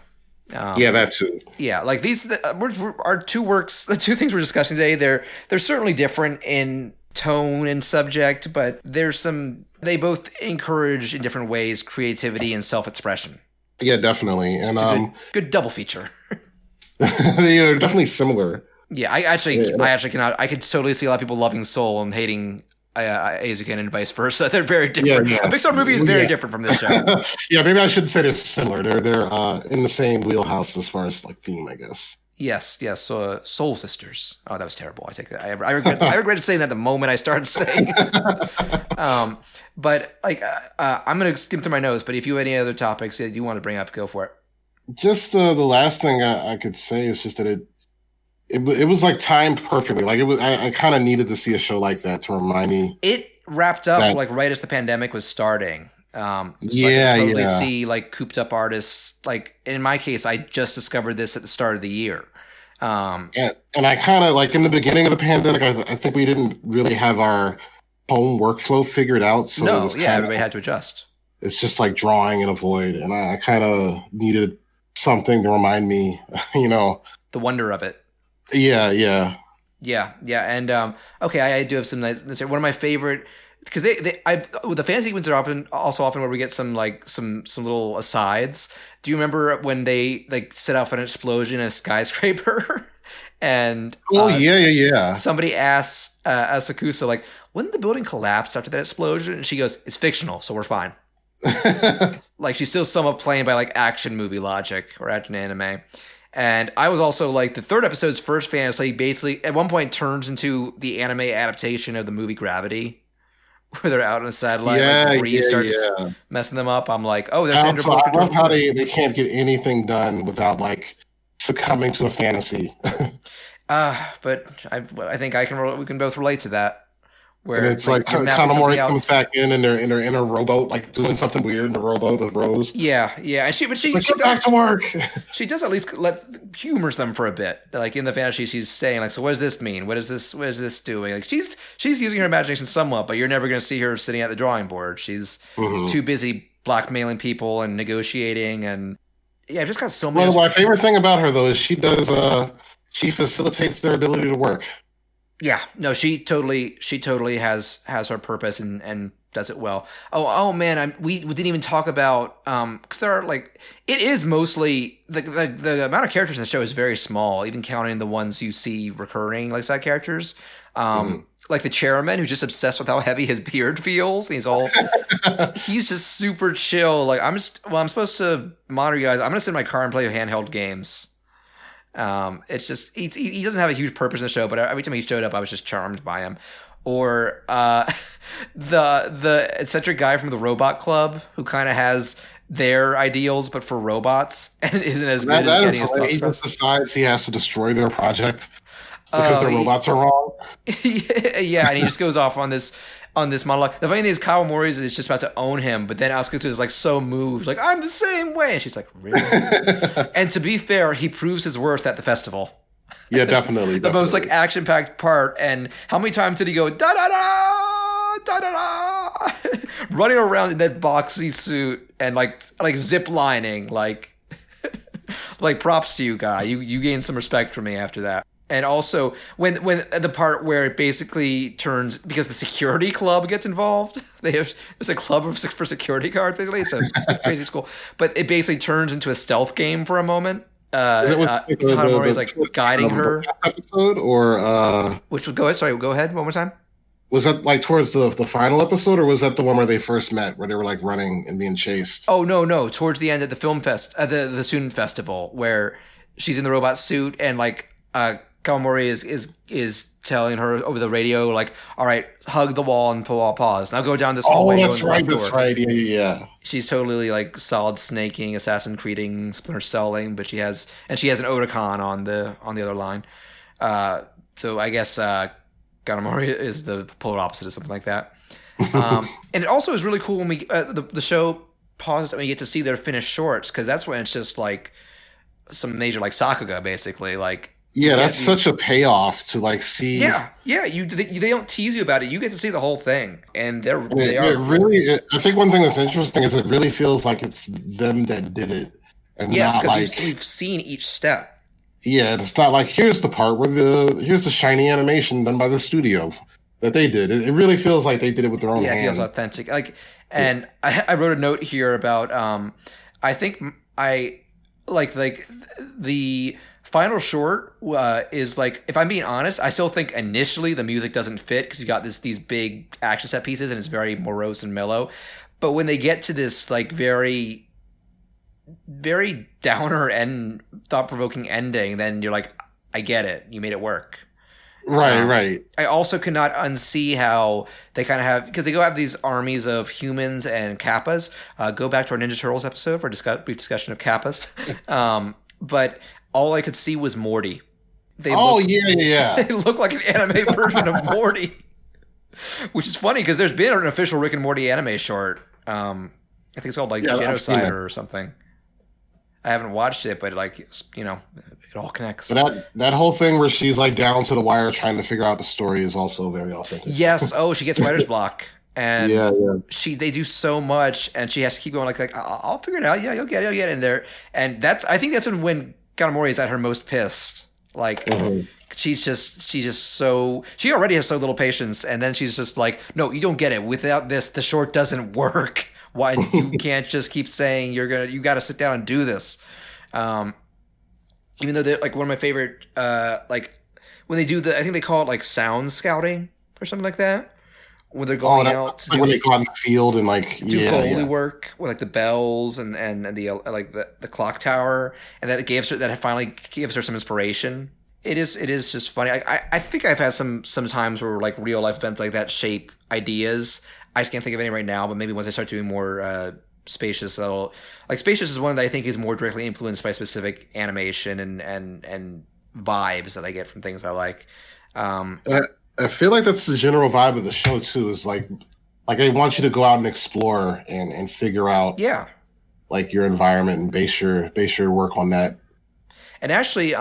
That too. Yeah, like these our two works, the two things we're discussing today. They're certainly different in tone and subject, but they both encourage in different ways creativity and self-expression. Yeah, definitely, and good double feature. They're definitely similar. Yeah, I actually cannot. I could totally see a lot of people loving Soul and hating Eizouken and vice versa. They're very different. A Pixar movie is very different from this show. Yeah, maybe I shouldn't say they're similar. They're in the same wheelhouse as far as like theme, I guess. Yes. So, Soul Sisters. Oh, that was terrible. I take that. I regretted saying that the moment I started saying it. But like, I'm gonna skim through my notes. But if you have any other topics that you want to bring up, go for it. Just the last thing I could say is just that it was like timed perfectly. Like it was, I kind of needed to see a show like that to remind me. It wrapped up like right as the pandemic was starting. So I could totally see like cooped up artists. Like in my case, I just discovered this at the start of the year. And I kind of like in the beginning of the pandemic, I think we didn't really have our home workflow figured out. So everybody had to adjust. It's just like drawing in a void, and I kind of needed something to remind me, the wonder of it. Yeah. And okay, I do have some nice. One of my favorite, because the fan sequences are often where we get some little asides. Do you remember when they like set off an explosion in a skyscraper? And somebody asks Asakusa like, "Wouldn't the building collapse after that explosion?" And she goes, "It's fictional, so we're fine." Like she's still somewhat playing by like action movie logic or action anime. And I was also like the third episode's first fantasy basically at one point turns into the anime adaptation of the movie Gravity, where they're out on a satellite and the breeze starts messing them up. I'm like, oh, there's Sandra Bullock. I love how they can't get anything done without like succumbing to a fantasy. But I think we can both relate to that. Where and it's like Kanamori comes back in and they're in a rowboat, like doing something weird in the rowboat with Rose. Yeah. And she does back to work. She does at least humors them for a bit. Like in the fantasy, she's saying like, so what does this mean? What is this doing? Like she's using her imagination somewhat, but you're never going to see her sitting at the drawing board. She's too busy blackmailing people and negotiating and yeah, I've just got so Well, many. my favorite thing about her though is she facilitates their ability to work. Yeah, no, she totally has her purpose and does it well. Oh man, we didn't even talk about because there are like it is mostly the amount of characters in the show is very small, even counting the ones you see recurring like side characters. Like the chairman who's just obsessed with how heavy his beard feels. And he's just super chill. Like I'm supposed to monitor you guys. I'm gonna sit in my car and play handheld games. It's just he doesn't have a huge purpose in the show, but every time he showed up, I was just charmed by him. Or the eccentric guy from the Robot Club who kind of has their ideals, but for robots, and isn't as good at getting his thoughts he across. just decides he has to destroy their project because their robots are wrong. Yeah, and he just goes off on this monologue. The funny thing is, Kanamori is just about to own him, but then Asuka is like so moved, like I'm the same way, and she's like, really? And to be fair, he proves his worth at the festival. Yeah, definitely. The most like action-packed part. And how many times did he go da da da da da da, running around in that boxy suit and like zip lining, like like props to you, guy. You gained some respect from me after that. And also when the part where it basically turns because the security club gets involved, there's a club for security guards. Basically, it's a crazy school, but it basically turns into a stealth game for a moment. Kanamori is like guiding her. Episode or which would go ahead. Sorry, go ahead one more time. Was that like towards the final episode, or was that the one where they first met, where they were like running and being chased? Oh no, towards the end of the film fest, the student festival, where she's in the robot suit and like Kanamori is telling her over the radio, like, all right, hug the wall and pause. Now go down this hallway. Oh, that's right. That's right. Yeah. She's totally like solid snaking, Assassin Creeding, Splinter Celling, but she has an Otakon on the other line. So I guess Kanamori is the polar opposite of something like that. And it also is really cool when we the show pauses and we get to see their finished shorts, because that's when it's just like some major like Sakuga basically like. Yeah, that's such a payoff to like see. Yeah. They don't tease you about it. You get to see the whole thing, and they are. Really, I think one thing that's interesting is it really feels like it's them that did it, and yes, not like we've seen each step. Yeah, it's not like here's the part where here's the shiny animation done by the studio that they did. It really feels like they did it with their own hand. Yeah, it feels authentic. Like, and I wrote a note here about I think I like the final short is like, if I'm being honest, I still think initially the music doesn't fit because you got these big action set pieces and it's very morose and mellow. But when they get to this like very, very downer and thought-provoking ending, then you're like, I get it. You made it work. Right. I also cannot unsee how they kind of have, because they go have these armies of humans and kappas. Go back to our Ninja Turtles episode for a brief discussion of kappas. But all I could see was Morty. Yeah. They look like an anime version of Morty, which is funny because there's been an official Rick and Morty anime short. I think it's called like Genocide or something. I haven't watched it, but like, you know, it all connects. But that whole thing where she's like down to the wire trying to figure out the story is also very authentic. Yes. Oh, she gets writer's block. And yeah. They do so much, and she has to keep going like I'll figure it out. Yeah, you'll get it in there. And I think that's when Kanamori is at her most pissed. Like she's just so, she already has so little patience, and then she's just like, no, you don't get it. Without this, the short doesn't work. Why you can't just keep saying you got to sit down and do this. Even though they're like one of my favorite, like when they do I think they call it like sound scouting or something like that. When they're going out to when they go out in the field and like do Foley work with like the bells and the like the clock tower, and that finally gives her some inspiration. It is just funny. I think I've had some times where like real life events like that shape ideas. I just can't think of any right now, but maybe once I start doing more Spacious, Spacious is one that I think is more directly influenced by specific animation and vibes that I get from things I like. I feel like that's the general vibe of the show too. Is like they want you to go out and explore and figure out like your environment and base your work on that. And actually,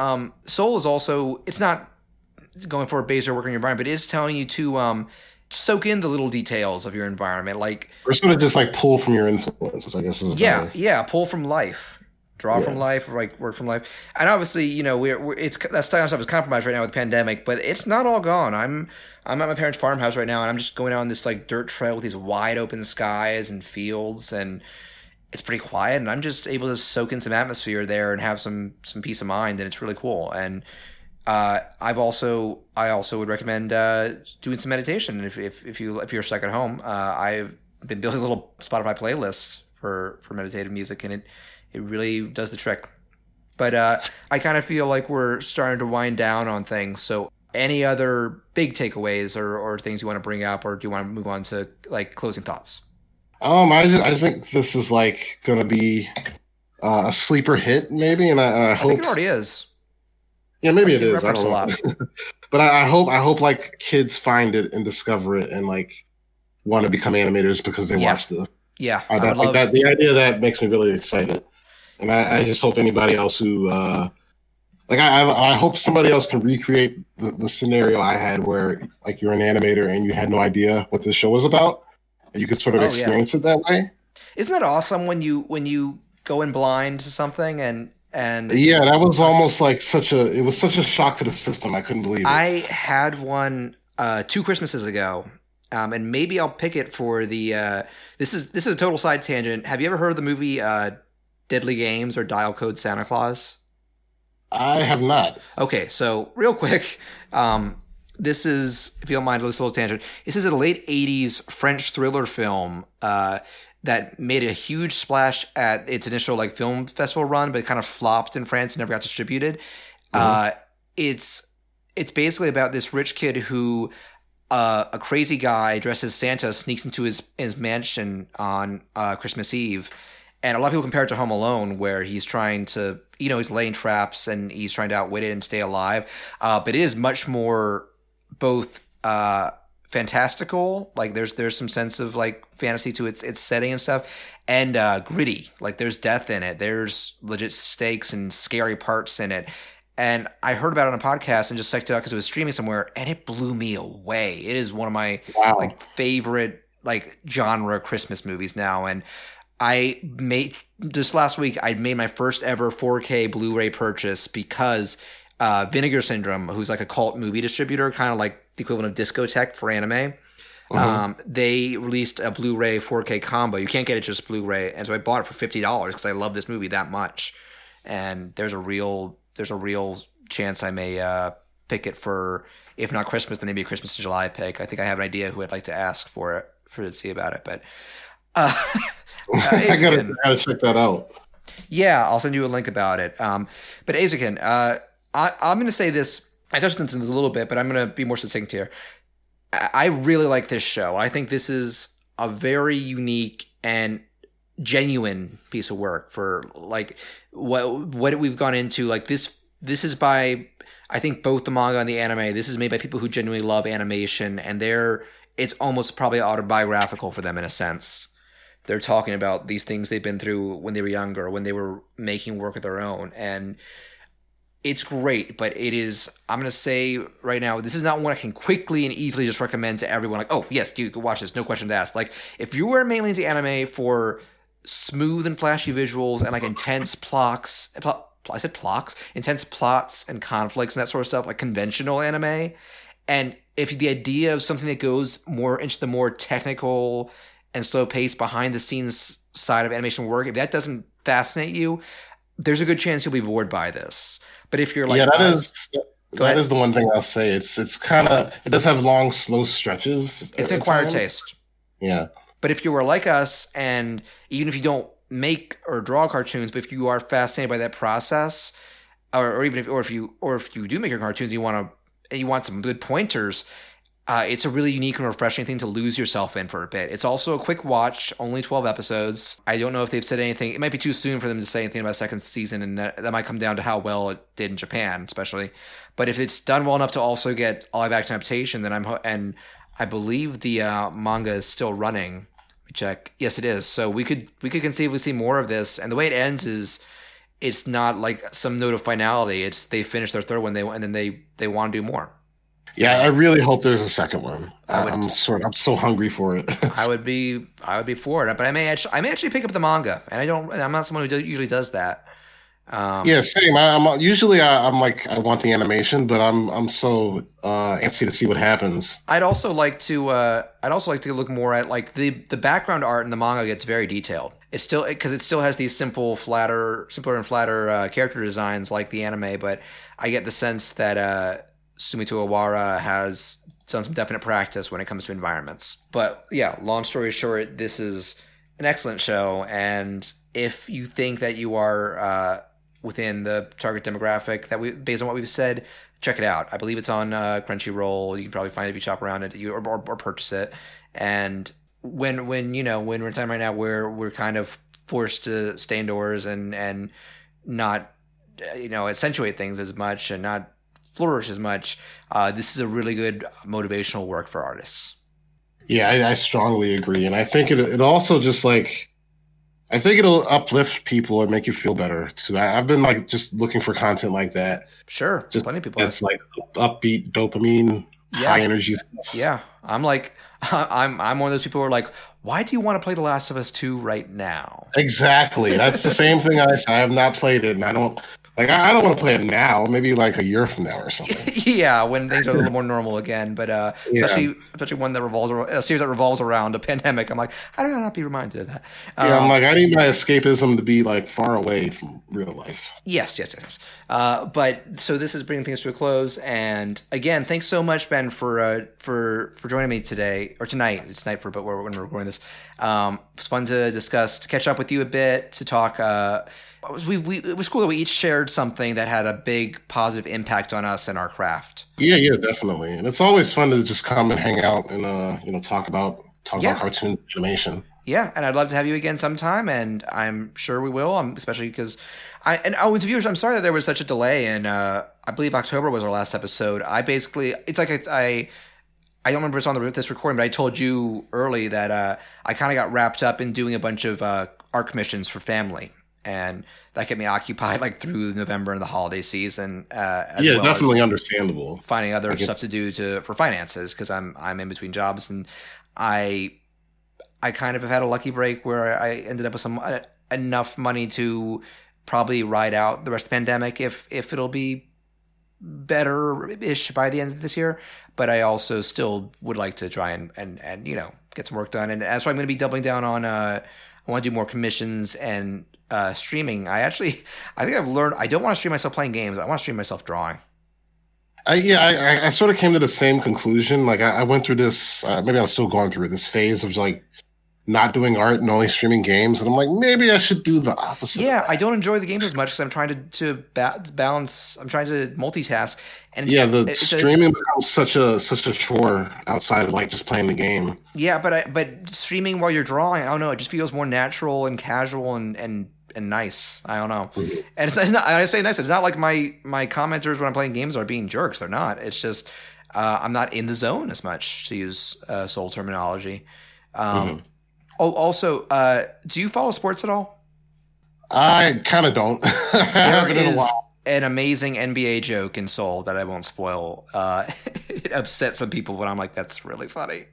Soul is also, it's not going for a base your work on your environment, but it is telling you to soak in the little details of your environment, like, or sort of just like pull from your influences, I guess. Pull from life. draw from life or like work from life. And obviously, you know, it's that style stuff is compromised right now with the pandemic, but it's not all gone. I'm at my parents' farmhouse right now, and I'm just going down this like dirt trail with these wide open skies and fields, and it's pretty quiet, and I'm just able to soak in some atmosphere there and have some peace of mind, and it's really cool. And I also would recommend doing some meditation if you're stuck at home. I've been building a little Spotify playlist for meditative music, and it really does the trick. But I kind of feel like we're starting to wind down on things. So any other big takeaways or things you want to bring up, or do you want to move on to like closing thoughts? I think this is like going to be a sleeper hit, maybe, and I hope think it already is. Yeah, maybe it is. I don't know. But I hope like kids find it and discover it and like want to become animators because they watch this. Yeah, the idea of that makes me really excited. And I just hope anybody else who, I hope somebody else can recreate the scenario I had where, like, you're an animator and you had no idea what this show was about, and you could sort of experience it that way. Isn't that awesome when you go in blind to something and yeah, that was almost like such a shock to the system. I couldn't believe it. I had one 2 Christmases ago, and maybe I'll pick it for the. This is a total side tangent. Have you ever heard of the movie Deadly Games or Dial Code Santa Claus? I have not. Okay, so real quick, this is, if you don't mind this little tangent, this is a late 80s French thriller film that made a huge splash at its initial like film festival run, but it kind of flopped in France and never got distributed. Mm-hmm. It's basically about this rich kid who a crazy guy dressed as Santa sneaks into his mansion on Christmas Eve. And a lot of people compare it to Home Alone, where he's trying to, he's laying traps and he's trying to outwit it and stay alive. But it is much more both fantastical, like there's some sense of like fantasy to its setting and stuff, and gritty. Like there's death in it. There's legit stakes and scary parts in it. And I heard about it on a podcast and just checked it out because it was streaming somewhere, and it blew me away. It is one of my like favorite like genre Christmas movies now. And just last week, I made my first ever 4K Blu-ray purchase because Vinegar Syndrome, who's like a cult movie distributor, kind of like the equivalent of Discotek for anime, they released a Blu-ray 4K combo. You can't get it just Blu-ray, and so I bought it for $50 because I love this movie that much. And there's a real chance I may pick it for, if not Christmas, then maybe a Christmas to July pick. I think I have an idea who I'd like to ask for to see about it, but. I gotta check that out. Yeah, I'll send you a link about it. But Eizouken, I'm going to say this. I touched on this a little bit, but I'm going to be more succinct here. I really like this show. I think this is a very unique and genuine piece of work for like what we've gone into. Like this is by, I think, both the manga and the anime. This is made by people who genuinely love animation, and it's almost probably autobiographical for them in a sense. They're talking about these things they've been through when they were younger, when they were making work of their own. And it's great, but it is, I'm going to say right now, this is not one I can quickly and easily just recommend to everyone. Like, oh, yes, you can watch this, no question asked. Like, if you were mainly into anime for smooth and flashy visuals and like intense plots, intense plots and conflicts and that sort of stuff, like conventional anime, and if the idea of something that goes more into the more technical and slow pace behind the scenes side of animation work, if that doesn't fascinate you, there's a good chance you'll be bored by this. But if you're like, that is the one thing I'll say. It's kind of, it does have long, slow stretches. It's an acquired taste. Yeah. But if you were like us, and even if you don't make or draw cartoons, but if you are fascinated by that process, or even if you do make your cartoons, you want some good pointers. It's a really unique and refreshing thing to lose yourself in for a bit. It's also a quick watch, only 12 episodes. I don't know if they've said anything. It might be too soon for them to say anything about second season, and that might come down to how well it did in Japan, especially. But if it's done well enough to also get live action adaptation, then I believe the manga is still running. Let me check. Yes, it is. So we could conceivably see more of this. And the way it ends is, it's not like some note of finality. It's they finish their third one, and then they want to do more. Yeah, I really hope there's a second one. I'm so hungry for it. I would be for it, but I may actually pick up the manga, and I'm not someone who usually does that. Yeah, same. I'm usually I'm like I want the animation, but I'm so antsy to see what happens. I'd also like to look more at like the background art in the manga gets very detailed. It's still because it still has these simpler and flatter character designs like the anime, but I get the sense that Sumito Awara has done some definite practice when it comes to environments. But yeah, long story short, this is an excellent show, and if you think that you are within the target demographic that we, based on what we've said, check it out. I believe it's on Crunchyroll. You can probably find it if you shop around it, or purchase it. And when we're in a time right now where we're kind of forced to stay indoors and not accentuate things as much and not flourish as much, this is a really good motivational work for artists. Yeah, I strongly agree, and I think it also just like I think it'll uplift people and make you feel better too. I've been like just looking for content like that. Sure, Just plenty of people. that's like upbeat, dopamine, high energy stuff. Yeah, I'm like, I'm one of those people who are like, why do you want to play The Last of Us 2 right now? Exactly. That's the same thing I have not played it, and I don't want to play it now. Maybe like a year from now or something. Yeah, when things are a little more normal again. But especially one that a series that revolves around a pandemic. I'm like, how do I not be reminded of that? Yeah, I'm like, I need my escapism to be like far away from real life. Yes. But so this is bringing things to a close. And again, thanks so much, Ben, for joining me today or tonight. It's night when we're recording this. It's fun to catch up with you a bit, to talk. It was cool that we each shared something that had a big positive impact on us and our craft. Yeah, definitely. And it's always fun to just come and hang out and talk about cartoon animation. Yeah, and I'd love to have you again sometime, and I'm sure we will. Especially because to viewers, I'm sorry that there was such a delay, and I believe October was our last episode. It's like I don't remember if it's on this recording, but I told you early that I kind of got wrapped up in doing a bunch of art commissions for family. And that kept me occupied like through November and the holiday season. Definitely understandable. Finding other stuff to do for finances, because I'm in between jobs, and I kind of have had a lucky break where I ended up with some enough money to probably ride out the rest of the pandemic if it'll be better-ish by the end of this year. But I also still would like to try and get some work done, and that's why I'm going to be doubling down on. I want to do more commissions and streaming. I think I've learned I don't want to stream myself playing games. I want to stream myself drawing. I sort of came to the same conclusion. Like I went through this, maybe I'm still going through this phase of like not doing art and only streaming games, and I'm like, maybe I should do the opposite. Yeah, I don't enjoy the games as much because I'm trying to balance. I'm trying to multitask, and streaming becomes such a chore outside of like just playing the game. Yeah, but streaming while you're drawing, I don't know. It just feels more natural and casual and nice. I don't know. Mm-hmm. And it's not. I say nice. It's not like my commenters when I'm playing games are being jerks. They're not. It's just I'm not in the zone as much, to use soul terminology. Oh, also, do you follow sports at all? I kind of don't. I haven't in a while. An amazing NBA joke in Soul that I won't spoil. It upset some people, but I'm like, that's really funny.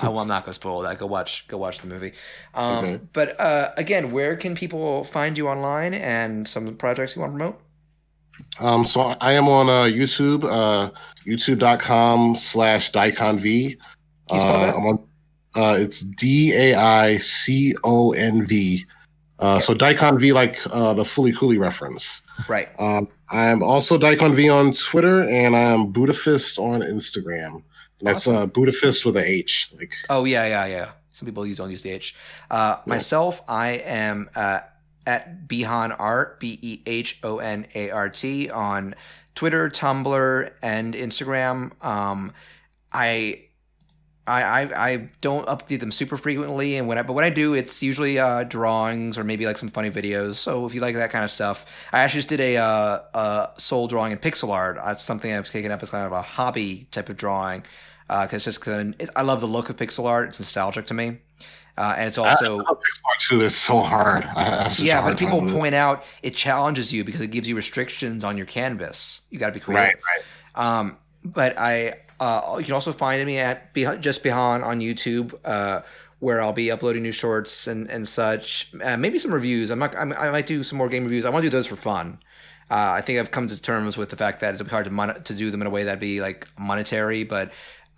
Well, I'm not going to spoil that. Go watch the movie. Okay. But again, where can people find you online and some of the projects you want to promote? So I am on YouTube, youtube.com/DaikonV. Can you spell that? I'm on. It's DAICONV. So Daikon V, like the Fully Cooley reference. Right. I'm also Daikon V on Twitter, and I'm Budafist on Instagram. And that's Budafist with a H. Like. Oh yeah. Some people don't use the H. Myself, I am at Behan Art, BEHONART on Twitter, Tumblr, and Instagram. I don't update them super frequently, but when I do, it's usually drawings or maybe like some funny videos. So if you like that kind of stuff, I actually just did a soul drawing in pixel art. It's something I've taken up as kind of a hobby type of drawing, because I love the look of pixel art. It's nostalgic to me, and it's also pixel art too. It's so hard. But people point out it challenges you because it gives you restrictions on your canvas. You got to be creative. Right. But you can also find me at just Behan on YouTube, where I'll be uploading new shorts and such. Maybe some reviews. I might do some more game reviews. I want to do those for fun. I think I've come to terms with the fact that it'll be hard to do them in a way that'd be like monetary, but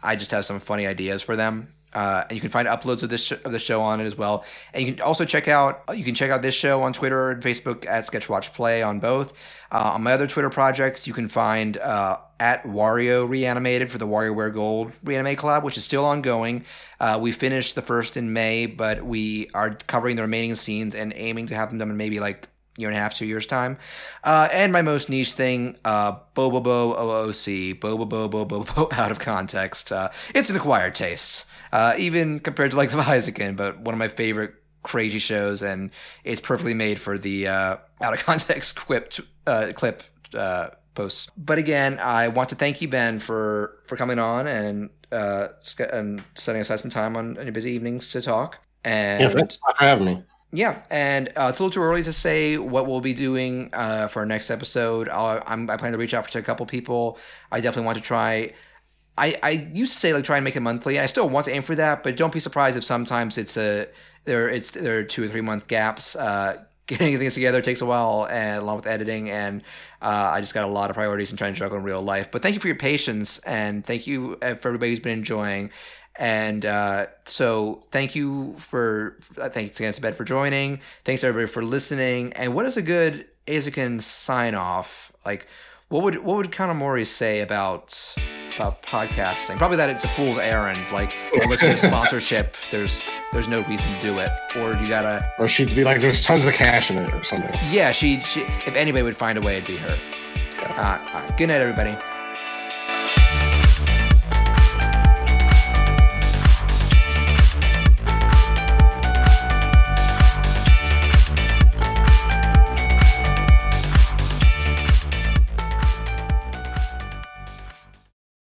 I just have some funny ideas for them. And you can find uploads of the show on it as well. And you can also check out this show on Twitter and Facebook at Sketchwatch Play on both. On my other Twitter projects, you can find at Wario Reanimated for the WarioWare Gold Reanimate collab, which is still ongoing. We finished the first in May, but we are covering the remaining scenes and aiming to have them done in maybe like year and a half, 2 years time. And my most niche thing, Bobo OOC, Bobo out of context. It's an acquired taste, even compared to like the Eizouken, but one of my favorite crazy shows, and it's perfectly made for the out of context clip posts. But again, I want to thank you, Ben, for coming on and setting aside some time on your busy evenings to talk. And yeah, thanks for having me. Yeah, and it's a little too early to say what we'll be doing for our next episode. I plan to reach out to a couple people. I definitely want to try. I used to say like try and make it monthly, and I still want to aim for that. But don't be surprised if sometimes there are 2 or 3 month gaps. Getting things together takes a while, and along with editing, and I just got a lot of priorities and trying to juggle in real life. But thank you for your patience, and thank you for everybody who's been enjoying. And so thanks again to Ben for joining. Thanks everybody for listening. And what is a good Eizouken sign off? Like, what would Kanamori say about podcasting? Probably that it's a fool's errand. Like, unless there's sponsorship, there's no reason to do it. Or you gotta. Or she'd be like, there's tons of cash in it or something. Yeah, she if anybody would find a way, it'd be her. Yeah. All right, good night, everybody.